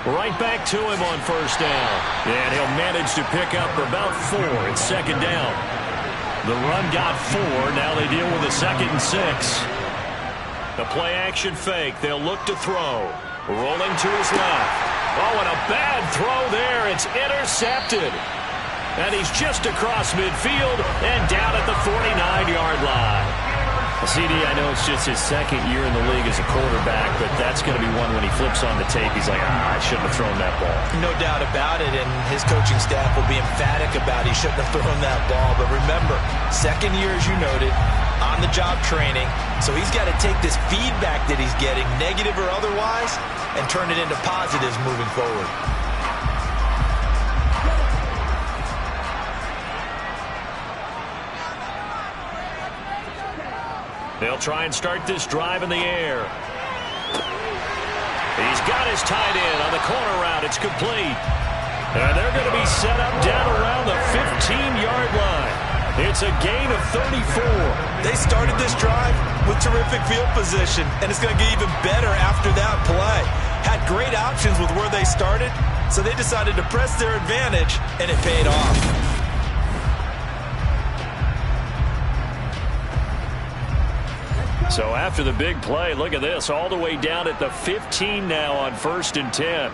Speaker 1: Right back to him on 1st down. And he'll manage to pick up about 4. It's 2nd down. The run got 4. Now they deal with a 2nd and 6. The play-action fake. They'll look to throw. Rolling to his left. Oh, and a bad throw there. It's intercepted. And he's just across midfield and down at the 49-yard line. CD, I know it's just his 2nd year in the league as a quarterback, but that's going to be one when he flips on the tape. He's like, I shouldn't have thrown that ball.
Speaker 4: No doubt about it, and his coaching staff will be emphatic about he shouldn't have thrown that ball. But remember, 2nd year, as you noted, on-the-job training. So he's got to take this feedback that he's getting, negative or otherwise, and turn it into positives moving forward.
Speaker 1: They'll try and start this drive in the air. He's got his tight end on the corner route. It's complete. And they're going to be set up down around the 15-yard line. It's a gain of 34.
Speaker 4: They started this drive with terrific field position, and it's going to get even better after that play. Had great options with where they started, so they decided to press their advantage, and it paid off.
Speaker 1: So after the big play, look at this, all the way down at the 15 now on 1st and 10.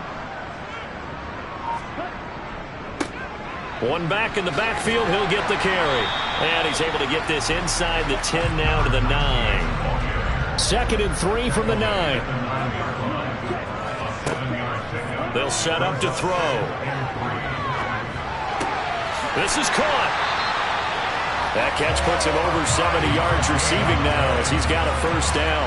Speaker 1: One back in the backfield, he'll get the carry. And he's able to get this inside the 10 now to the 9. 2nd and 3 from the 9. They'll set up to throw. This is caught. That catch puts him over 70 yards receiving now as he's got a 1st down.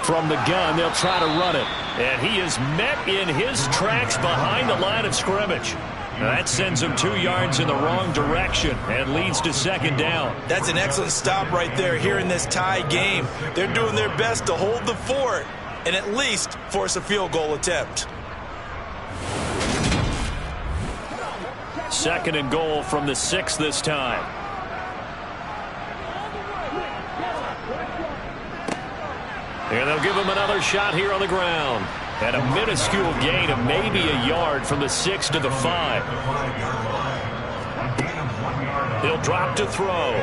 Speaker 1: From the gun, they'll try to run it. And he is met in his tracks behind the line of scrimmage. That sends him 2 yards in the wrong direction and leads to 2nd down.
Speaker 4: That's an excellent stop right there here in this tie game. They're doing their best to hold the fort and at least force a field goal attempt.
Speaker 1: 2nd and goal from the 6 this time. And they'll give him another shot here on the ground. And a minuscule gain of maybe a yard from the 6 to the 5. He'll drop to throw.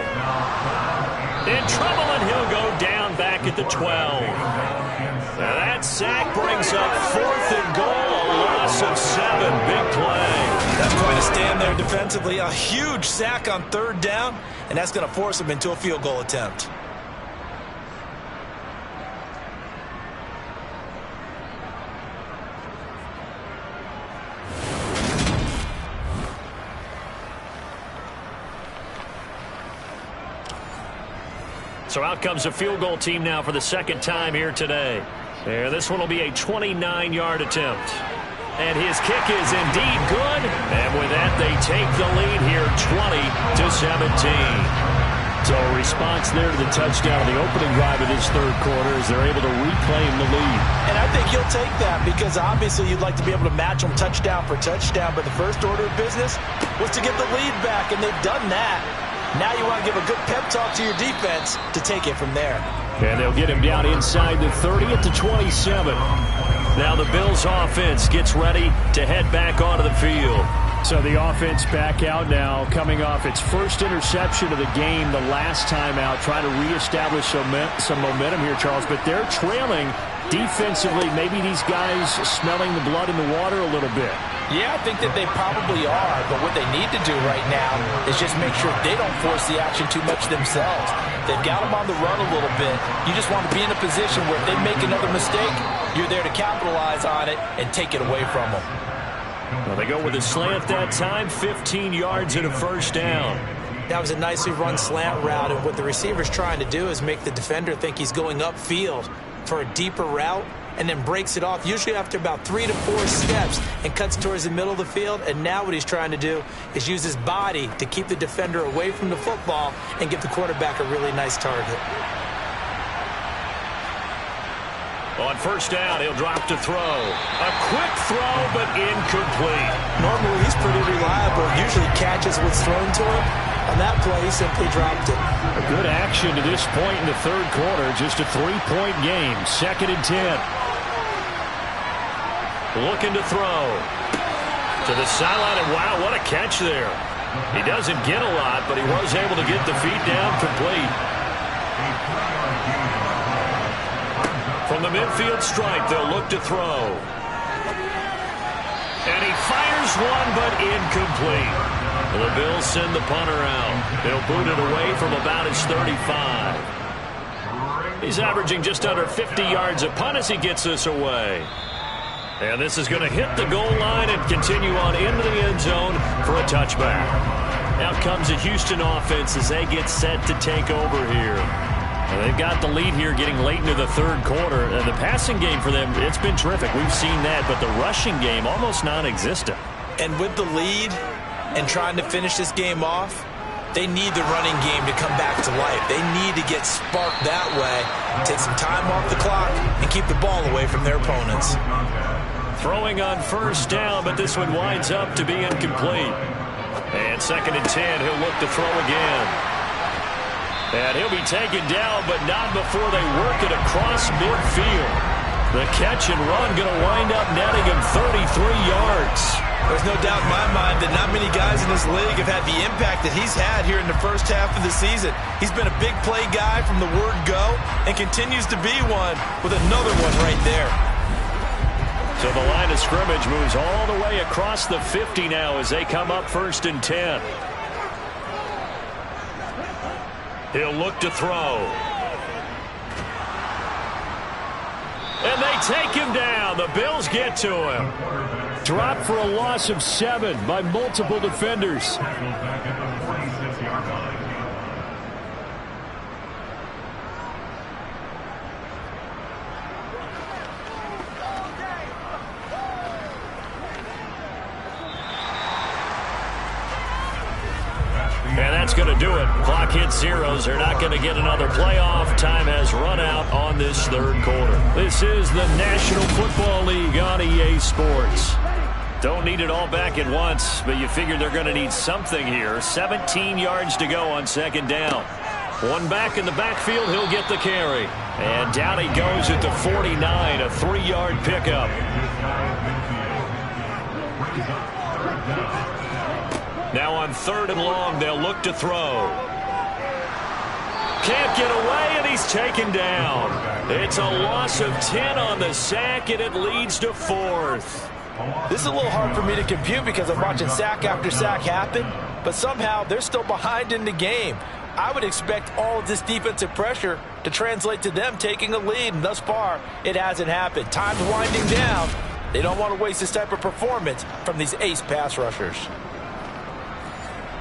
Speaker 1: In trouble, and he'll go down back at the 12. Now that sack brings up 4th and goal, a loss of 7. Big play.
Speaker 4: That's going to stand there defensively. A huge sack on 3rd down, and that's going to force him into a field goal attempt.
Speaker 1: So out comes a field goal team now for the second time here today. And this one will be a 29-yard attempt. And his kick is indeed good. And with that, they take the lead here 20-17. So a response there to the touchdown in the opening drive of this third quarter as they're able to reclaim the lead.
Speaker 2: And I think he'll take that because obviously you'd like to be able to match them touchdown for touchdown. But the first order of business was to get the lead back, and they've done that. Now you want to give a good pep talk to your defense to take it from there.
Speaker 3: And they'll get him down inside the 30 at the 27.
Speaker 1: Now the Bills offense gets ready to head back onto the field.
Speaker 3: So the offense back out now, coming off its first interception of the game the last time out, trying to reestablish some momentum here, Charles. But they're trailing defensively. Maybe these guys smelling the blood in the water a little bit.
Speaker 2: Yeah, I think that they probably are. But what they need to do right now is just make sure they don't force the action too much themselves. They've got them on the run a little bit. You just want to be in a position where if they make another mistake, you're there to capitalize on it and take it away from them.
Speaker 1: Well, they go with a slant that time, 15 yards and a first down.
Speaker 4: That was a nicely run slant route, and what the receiver's trying to do is make the defender think he's going upfield for a deeper route and then breaks it off, usually after about 3 to 4 steps, and cuts towards the middle of the field. And now what he's trying to do is use his body to keep the defender away from the football and give the quarterback a really nice target.
Speaker 1: On first down, he'll drop to throw. A quick throw, but incomplete.
Speaker 4: Normally, he's pretty reliable. Usually catches what's thrown to him. On that play, he simply dropped it.
Speaker 3: A good action to this point in the third quarter. Just a 3-point game. 2nd and 10.
Speaker 1: Looking to throw. To the sideline, and wow, what a catch there. He doesn't get a lot, but he was able to get the feet down complete. From the midfield stripe, they'll look to throw. And he fires one, but incomplete. The Bills send the punter out. They'll boot it away from about his 35. He's averaging just under 50 yards a punt as he gets this away. And this is going to hit the goal line and continue on into the end zone for a touchback. Out comes the Houston offense as they get set to take over here. Well, they've got the lead here getting late into the third quarter. And the passing game for them, it's been terrific. We've seen that, but the rushing game almost non-existent.
Speaker 4: And with the lead and trying to finish this game off, they need the running game to come back to life. They need to get sparked that way, take some time off the clock, and keep the ball away from their opponents.
Speaker 1: Throwing on first down, but this one winds up to be incomplete. And 2nd and 10, he'll look to throw again. And he'll be taken down, but not before they work it across midfield. The catch and run going to wind up netting him 33 yards.
Speaker 4: There's no doubt in my mind that not many guys in this league have had the impact that he's had here in the first half of the season. He's been a big play guy from the word go and continues to be one with another one right there.
Speaker 1: So the line of scrimmage moves all the way across the 50 now as they come up 1st and 10. He'll look to throw. And they take him down. The Bills get to him.
Speaker 3: Dropped for a loss of 7 by multiple defenders.
Speaker 1: And that's going to do it. Clock hits zeros. They're not going to get another playoff. Time has run out on this third quarter. This is the National Football League on EA Sports. Don't need it all back at once, but you figure they're going to need something here. 17 yards to go on 2nd down. One back in the backfield, he'll get the carry. And down he goes at the 49, a 3-yard pickup. Now on 3rd and long, they'll look to throw. Can't get away, and he's taken down. It's a loss of 10 on the sack, and it leads to 4th.
Speaker 2: This is a little hard for me to compute because I'm watching sack after sack happen, but somehow they're still behind in the game. I would expect all of this defensive pressure to translate to them taking a lead, and thus far, it hasn't happened. Time's winding down. They don't want to waste this type of performance from these ace pass rushers.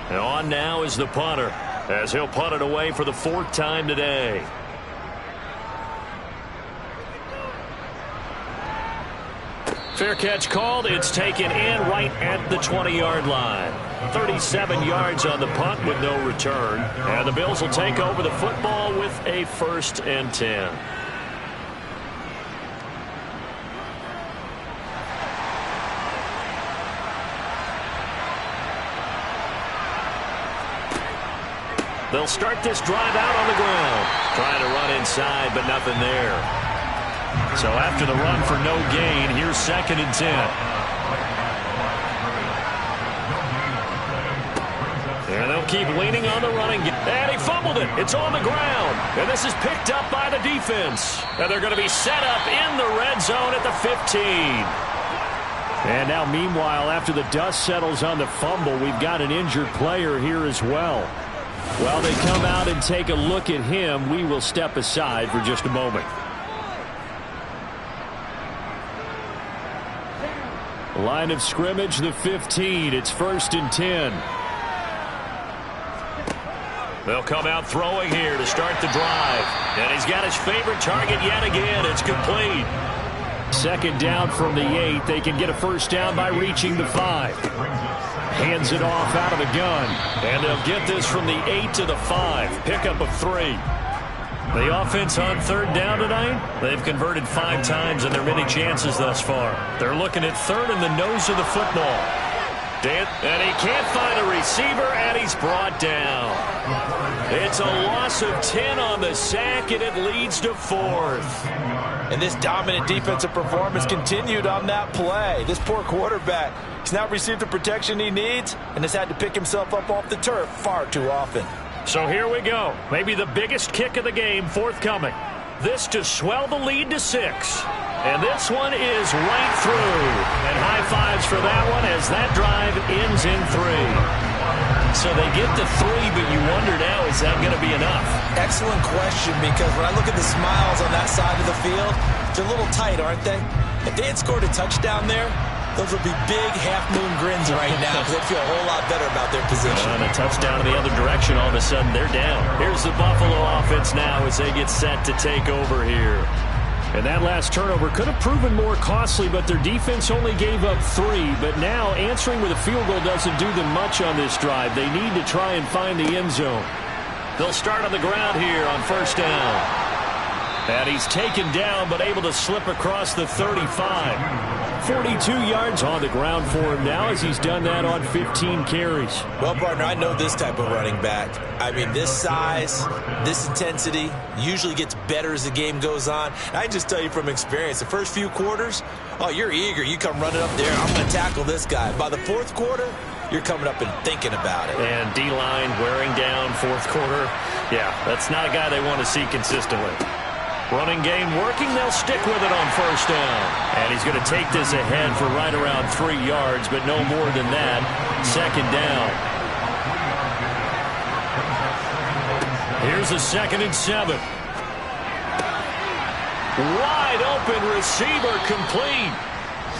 Speaker 1: And on now is the punter. as he'll punt it away for the 4th time today. Fair catch called. It's taken in right at the 20-yard line. 37 yards on the punt with no return. And the Bills will take over the football with a 1st and 10. They'll start this drive out on the ground. Trying to run inside, but nothing there. So after the run for no gain, here's 2nd and 10. And they'll keep leaning on the running game. And he fumbled it. It's on the ground. And this is picked up by the defense. And they're going to be set up in the red zone at the 15.
Speaker 3: And now, meanwhile, after the dust settles on the fumble, we've got an injured player here as well. While they come out and take a look at him, we will step aside for just a moment. Line of scrimmage, the 15. It's 1st and 10.
Speaker 1: They'll come out throwing here to start the drive. And he's got his favorite target yet again. It's complete.
Speaker 3: 2nd down from the 8. They can get a 1st down by reaching the 5. Hands it off out of the gun.
Speaker 1: And they'll get this from the 8 to the 5. Pickup of 3. The offense on 3rd down tonight, they've converted 5 times in their many chances thus far. They're looking at 3rd in the nose of the football. And he can't find a receiver, and he's brought down. It's a loss of 10 on the sack, and it leads to 4th.
Speaker 2: And this dominant defensive performance continued on that play. This poor quarterback has not received the protection he needs and has had to pick himself up off the turf far too often.
Speaker 1: So here we go. Maybe the biggest kick of the game forthcoming. This to swell the lead to 6. And this one is right through. And high fives for that one as that drive ends in 3. So they get to 3, but you wonder now, is that going to be enough?
Speaker 4: Excellent question, because when I look at the smiles on that side of the field, they're a little tight, aren't they? If they had scored a touchdown there, those would be big half-moon grins right now because they feel a whole lot better about their position.
Speaker 1: And a touchdown in the other direction, all of a sudden they're down. Here's the Buffalo offense now as they get set to take over here.
Speaker 3: And that last turnover could have proven more costly, but their defense only gave up 3. But now answering with a field goal doesn't do them much on this drive. They need to try and find the end zone.
Speaker 1: They'll start on the ground here on 1st down. And he's taken down but able to slip across the 35.
Speaker 3: 42 yards on the ground for him now as he's done that on 15 carries.
Speaker 4: Well, partner, I know this type of running back. I mean, this size, this intensity usually gets better as the game goes on. I can just tell you from experience, the first few quarters, oh, you're eager. You come running up there, I'm going to tackle this guy. By the 4th quarter, you're coming up and thinking about it.
Speaker 1: And D-line wearing down 4th quarter. Yeah, that's not a guy they want to see consistently. Running game working, they'll stick with it on 1st down. And he's going to take this ahead for right around 3 yards, but no more than that. 2nd down. Here's a 2nd and 7. Wide open receiver complete.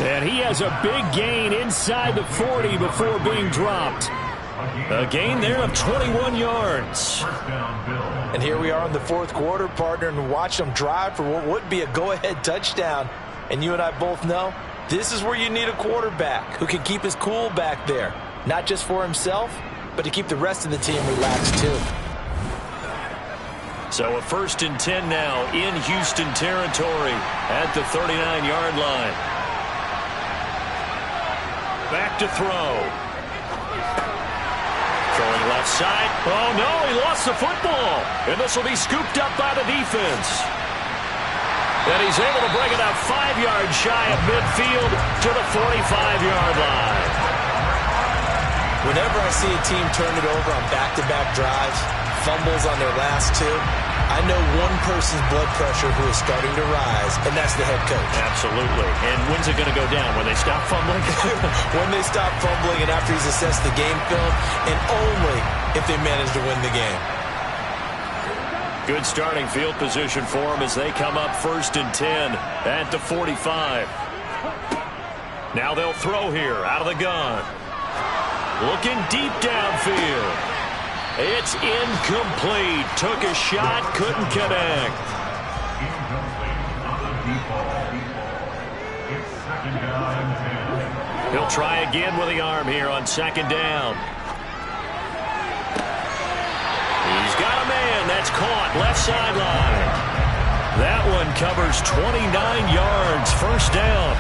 Speaker 3: And he has a big gain inside the 40 before being dropped.
Speaker 1: A gain there of 21 yards.
Speaker 2: And here we are in the 4th quarter, partner, and watch them drive for what would be a go-ahead touchdown. And you and I both know this is where you need a quarterback who can keep his cool back there. Not just for himself, but to keep the rest of the team relaxed too.
Speaker 1: So a 1st and 10 now in Houston territory at the 39-yard line. Back to throw. Throwing left side. Oh, no, he lost the football. And this will be scooped up by the defense. And he's able to bring it up 5 yards shy of midfield to the 45-yard line.
Speaker 4: Whenever I see a team turn it over on back-to-back drives, fumbles on their last 2, I know one person's blood pressure who is starting to rise, and that's the head coach.
Speaker 1: Absolutely. And when's it going to go down? When they stop fumbling?
Speaker 4: When they stop fumbling and after he's assessed the game film, and only if they manage to win the game.
Speaker 1: Good starting field position for them as they come up 1st and 10 at the 45. Now they'll throw here out of the gun. Looking deep downfield. It's incomplete. Took a shot, couldn't connect.
Speaker 6: Incomplete on the default. It's second down and 10.
Speaker 1: He'll try again with the arm here on second down. He's got a man. That's caught. Left sideline. That one covers 29 yards. First down.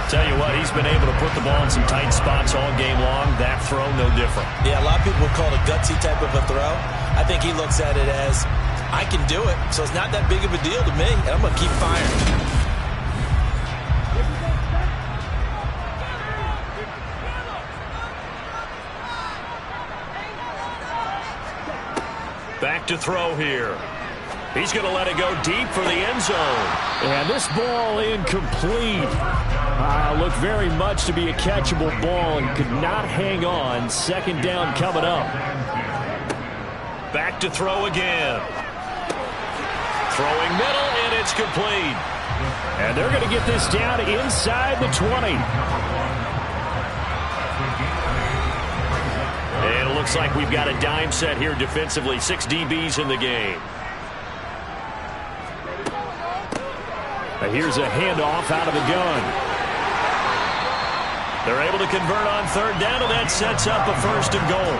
Speaker 1: Tell you what, he's been able to put the ball in some tight spots all game long. That throw, no different.
Speaker 4: Yeah, a lot of people would call it a gutsy type of a throw. I think he looks at it as, I can do it, so it's not that big of a deal to me, and I'm going to keep firing.
Speaker 1: Back to throw here. He's going to let it go deep for the end zone.
Speaker 3: And this ball incomplete. Looked very much to be a catchable ball and could not hang on. Second down coming up.
Speaker 1: Back to throw again. Throwing middle, and it's complete.
Speaker 3: And they're going to get this down inside the 20.
Speaker 1: And it looks like we've got a dime set here defensively. 6 DBs in the game.
Speaker 3: Here's a handoff out of the gun.
Speaker 1: They're able to convert on third down, and that sets up a first and goal.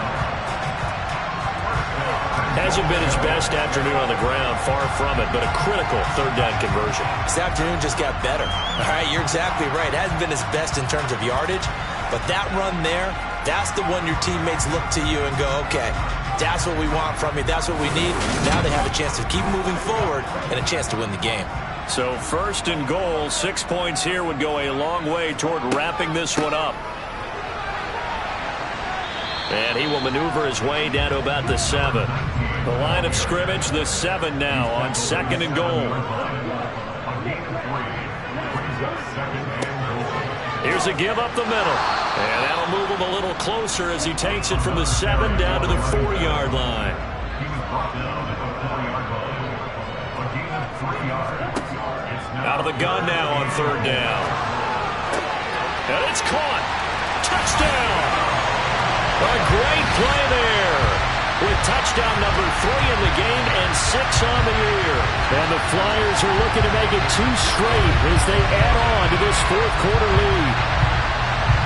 Speaker 1: Hasn't been his best afternoon on the ground, far from it, but a critical third down conversion.
Speaker 4: This afternoon just got better. All right, you're exactly right. It hasn't been his best in terms of yardage, but that run there, that's the one your teammates look to you and go, okay, that's what we want from you. That's what we need. Now they have a chance to keep moving forward and a chance to win the game.
Speaker 1: So first and goal, 6 points here would go a long way toward wrapping this one up. And he will maneuver his way down to about the 7. The line of scrimmage, the 7 now on second and goal. Here's a give up the middle. And that'll move him a little closer as he takes it from the 7 down to the 4-yard line.
Speaker 6: He was brought down at the 4-yard line. A gain of 3 yards.
Speaker 1: Out of the gun now on third down. And it's caught. Touchdown. A great play there. With touchdown number 3 in the game and 6 on the year.
Speaker 3: And the Flyers are looking to make it 2 straight as they add on to this fourth quarter lead.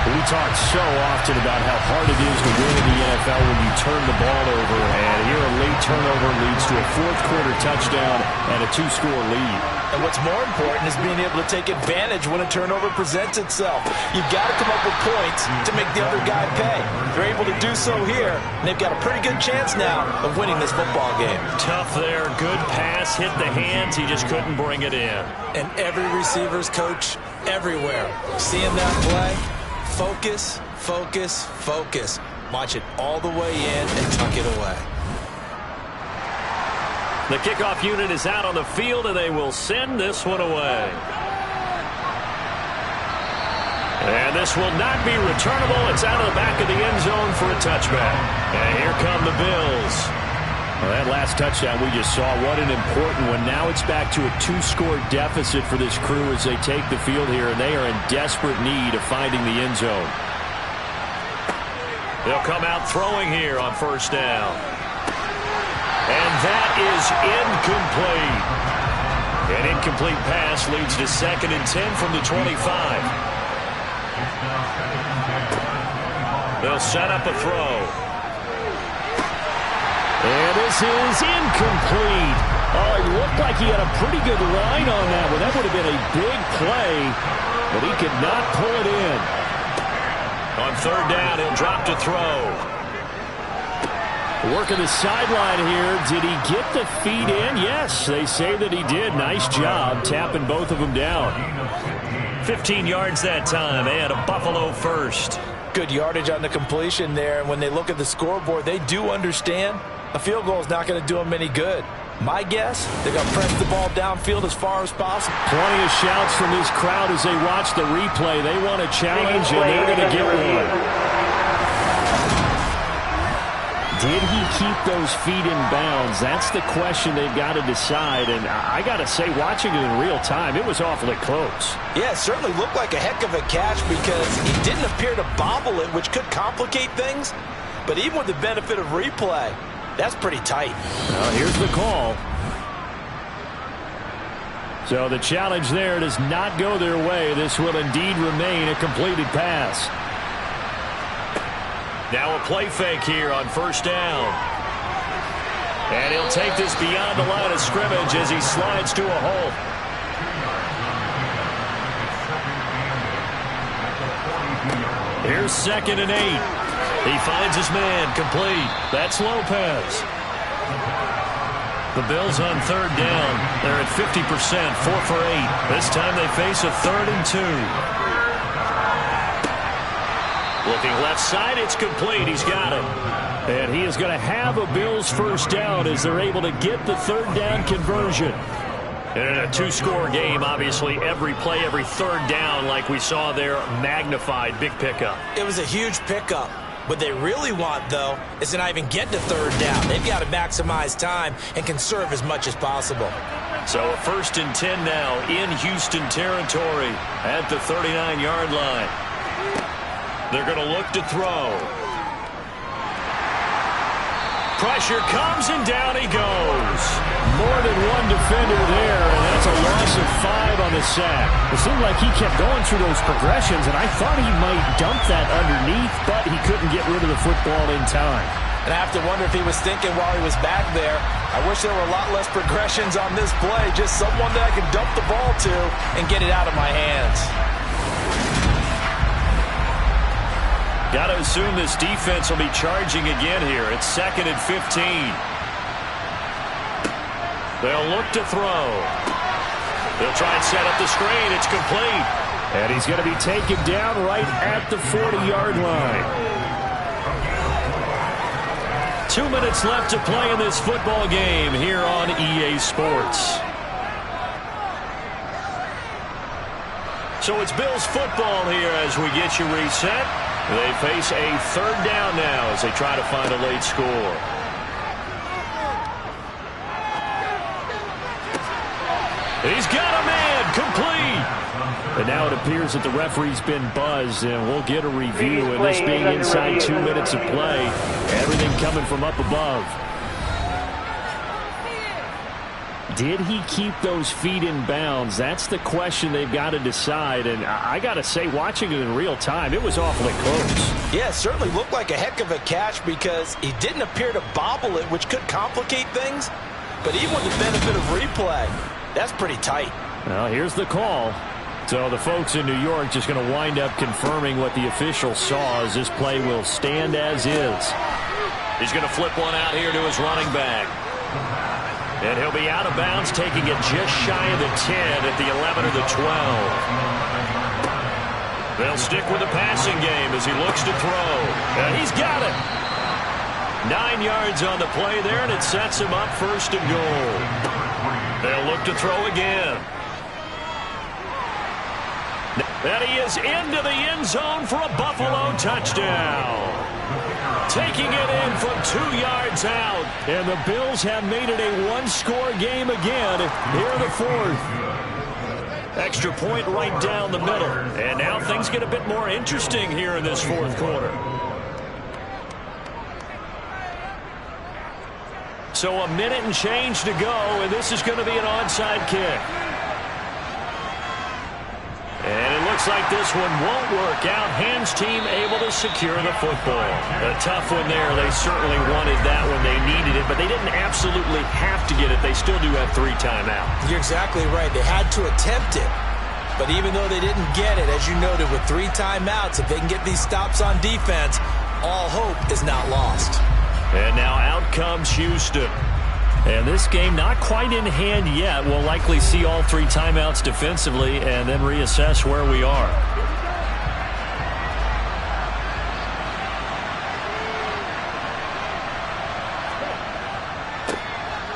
Speaker 3: We talk so often about how hard it is to win in the NFL when you turn the ball over. And here a late turnover leads to a fourth quarter touchdown and a 2-score lead.
Speaker 2: And what's more important is being able to take advantage when a turnover presents itself. You've got to come up with points to make the other guy pay. They're able to do so here, and they've got a pretty good chance now of winning this football game.
Speaker 1: Tough there. Good pass. Hit the hands. He just couldn't bring it in.
Speaker 4: And every receiver's coach everywhere. Seeing that play, focus, focus, focus. Watch it all the way in and tuck it away.
Speaker 1: The kickoff unit is out on the field, and they will send this one away. And this will not be returnable. It's out of the back of the end zone for a touchback. And here come the Bills.
Speaker 3: Well, that last touchdown we just saw, what an important one. Now it's back to a 2-score deficit for this crew as they take the field here, and they are in desperate need of finding the end zone.
Speaker 1: They'll come out throwing here on first down. And that is incomplete. An incomplete pass leads to 2nd and 10 from the 25. They'll set up a throw.
Speaker 3: And this is incomplete. Oh, it looked like he had a pretty good line on that one. That would have been a big play, but he could not pull it in.
Speaker 1: On third down, he'll drop to throw.
Speaker 3: Working the sideline here. Did he get the feet in? Yes, they say that he did. Nice job tapping both of them down.
Speaker 1: 15 yards that time, and a Buffalo first.
Speaker 2: Good yardage on the completion there, and when they look at the scoreboard, they do understand a field goal is not going to do them any good. My guess, they're going to press the ball downfield as far as possible.
Speaker 3: Plenty of shouts from this crowd as they watch the replay. They want a challenge, and they're going to get one. Did he keep those feet in bounds? That's the question they've got to decide. And I got to say, watching it in real time, it was awfully close.
Speaker 2: Yeah, it certainly looked like a heck of a catch because he didn't appear to bobble it, which could complicate things. But even with the benefit of replay,
Speaker 4: That's pretty tight.
Speaker 3: Well, here's the call. So the challenge there does not go their way. This will indeed remain a completed pass.
Speaker 1: Now a play fake here on first down. And he'll take this beyond the line of scrimmage as he slides to a halt. Here's 2nd and 8. He finds his man, complete. That's Lopez. The Bills on 3rd down. They're at 50%, 4 for 8. This time they face a 3rd and 2. Looking left side, it's complete. He's got it.
Speaker 3: And he is going to have a Bills first down as they're able to get the 3rd down conversion.
Speaker 1: And in a 2-score game, obviously every play, every 3rd down, like we saw there, magnified. Big pickup.
Speaker 4: It was a huge pickup. What they really want, though, is to not even get to 3rd down. They've got to maximize time and conserve as much as possible.
Speaker 1: So a 1st and 10 now in Houston territory at the 39-yard line. They're going to look to throw. Pressure comes, and down he goes.
Speaker 3: More than one defender there, and that's a loss of 5 on the sack. It seemed like he kept going through those progressions, and I thought he might dump that underneath, but he couldn't get rid of the football in time.
Speaker 2: And I have to wonder if he was thinking while he was back there, I wish there were a lot less progressions on this play, just someone that I can dump the ball to and get it out of my hands.
Speaker 1: Got to assume this defense will be charging again here. It's 2nd and 15. They'll look to throw. They'll try and set up the screen. It's complete.
Speaker 3: And he's going to be taken down right at the 40-yard line.
Speaker 1: 2 minutes left to play in this football game here on EA Sports. So it's Bills football here as we get you reset. They face a 3rd down now as they try to find a late score. He's got a man, complete.
Speaker 3: And now it appears that the referee's been buzzed, and we'll get a review. And this being inside 2 minutes of play, everything coming from up above. Did he keep those feet in bounds? That's the question they've got to decide. And I got to say, watching it in real time, it was awfully close.
Speaker 4: Yeah, it certainly looked like a heck of a catch because he didn't appear to bobble it, which could complicate things. But even with the benefit of replay, that's pretty tight.
Speaker 3: Well, here's the call. So the folks in New York just going to wind up confirming what the official saw as this play will stand as is.
Speaker 1: He's going to flip one out here to his running back. And he'll be out of bounds, taking it just shy of the 10 at the 11 or the 12. They'll stick with the passing game as he looks to throw. And he's got it. 9 yards on the play there, and it sets him up 1st and goal. They'll look to throw again. And he is into the end zone for a Buffalo touchdown. Taking it in from 2 yards out.
Speaker 3: And the Bills have made it a one-score game again here in the 4th.
Speaker 1: Extra point right down the middle. And now things get a bit more interesting here in this 4th quarter. So a minute and change to go, and this is going to be an onside kick. And it looks like this one won't work out. Hams team able to secure the football. A tough one there. They certainly wanted that when they needed it, but they didn't absolutely have to get it. They still do have 3 timeouts.
Speaker 4: You're exactly right. They had to attempt it. But even though they didn't get it, as you noted, with 3 timeouts, if they can get these stops on defense, all hope is not lost.
Speaker 1: And now out comes Houston.
Speaker 3: And this game not quite in hand yet. We'll likely see all 3 timeouts defensively and then reassess where we are.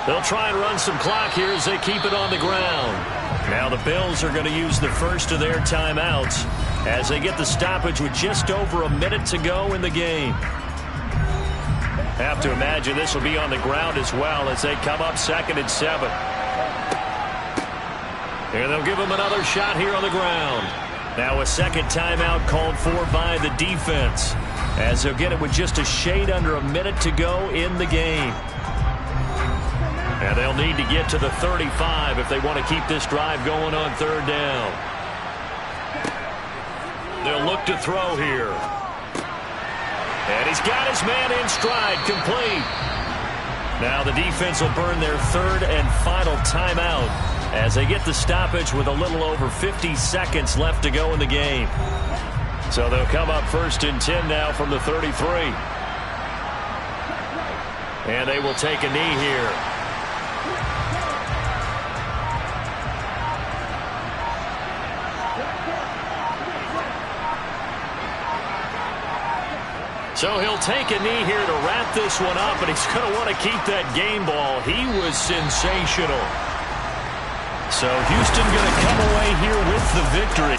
Speaker 1: They'll try and run some clock here as they keep it on the ground. Now the Bills are going to use the first of their timeouts as they get the stoppage with just over a minute to go in the game. Have to imagine this will be on the ground as well as they come up 2nd and 7. And they'll give them another shot here on the ground. Now a second timeout called for by the defense. as they'll get it with just a shade under a minute to go in the game. And they'll need to get to the 35 if they want to keep this drive going on third down. They'll look to throw here. And he's got his man in stride, complete. Now the defense will burn their third and final timeout as they get the stoppage with a little over 50 seconds left to go in the game. So they'll come up 1st and 10 now from the 33. And they will take a knee here. So he'll take a knee here to wrap this one up, and he's going to want to keep that game ball. He was sensational. So Houston going to come away here with the victory.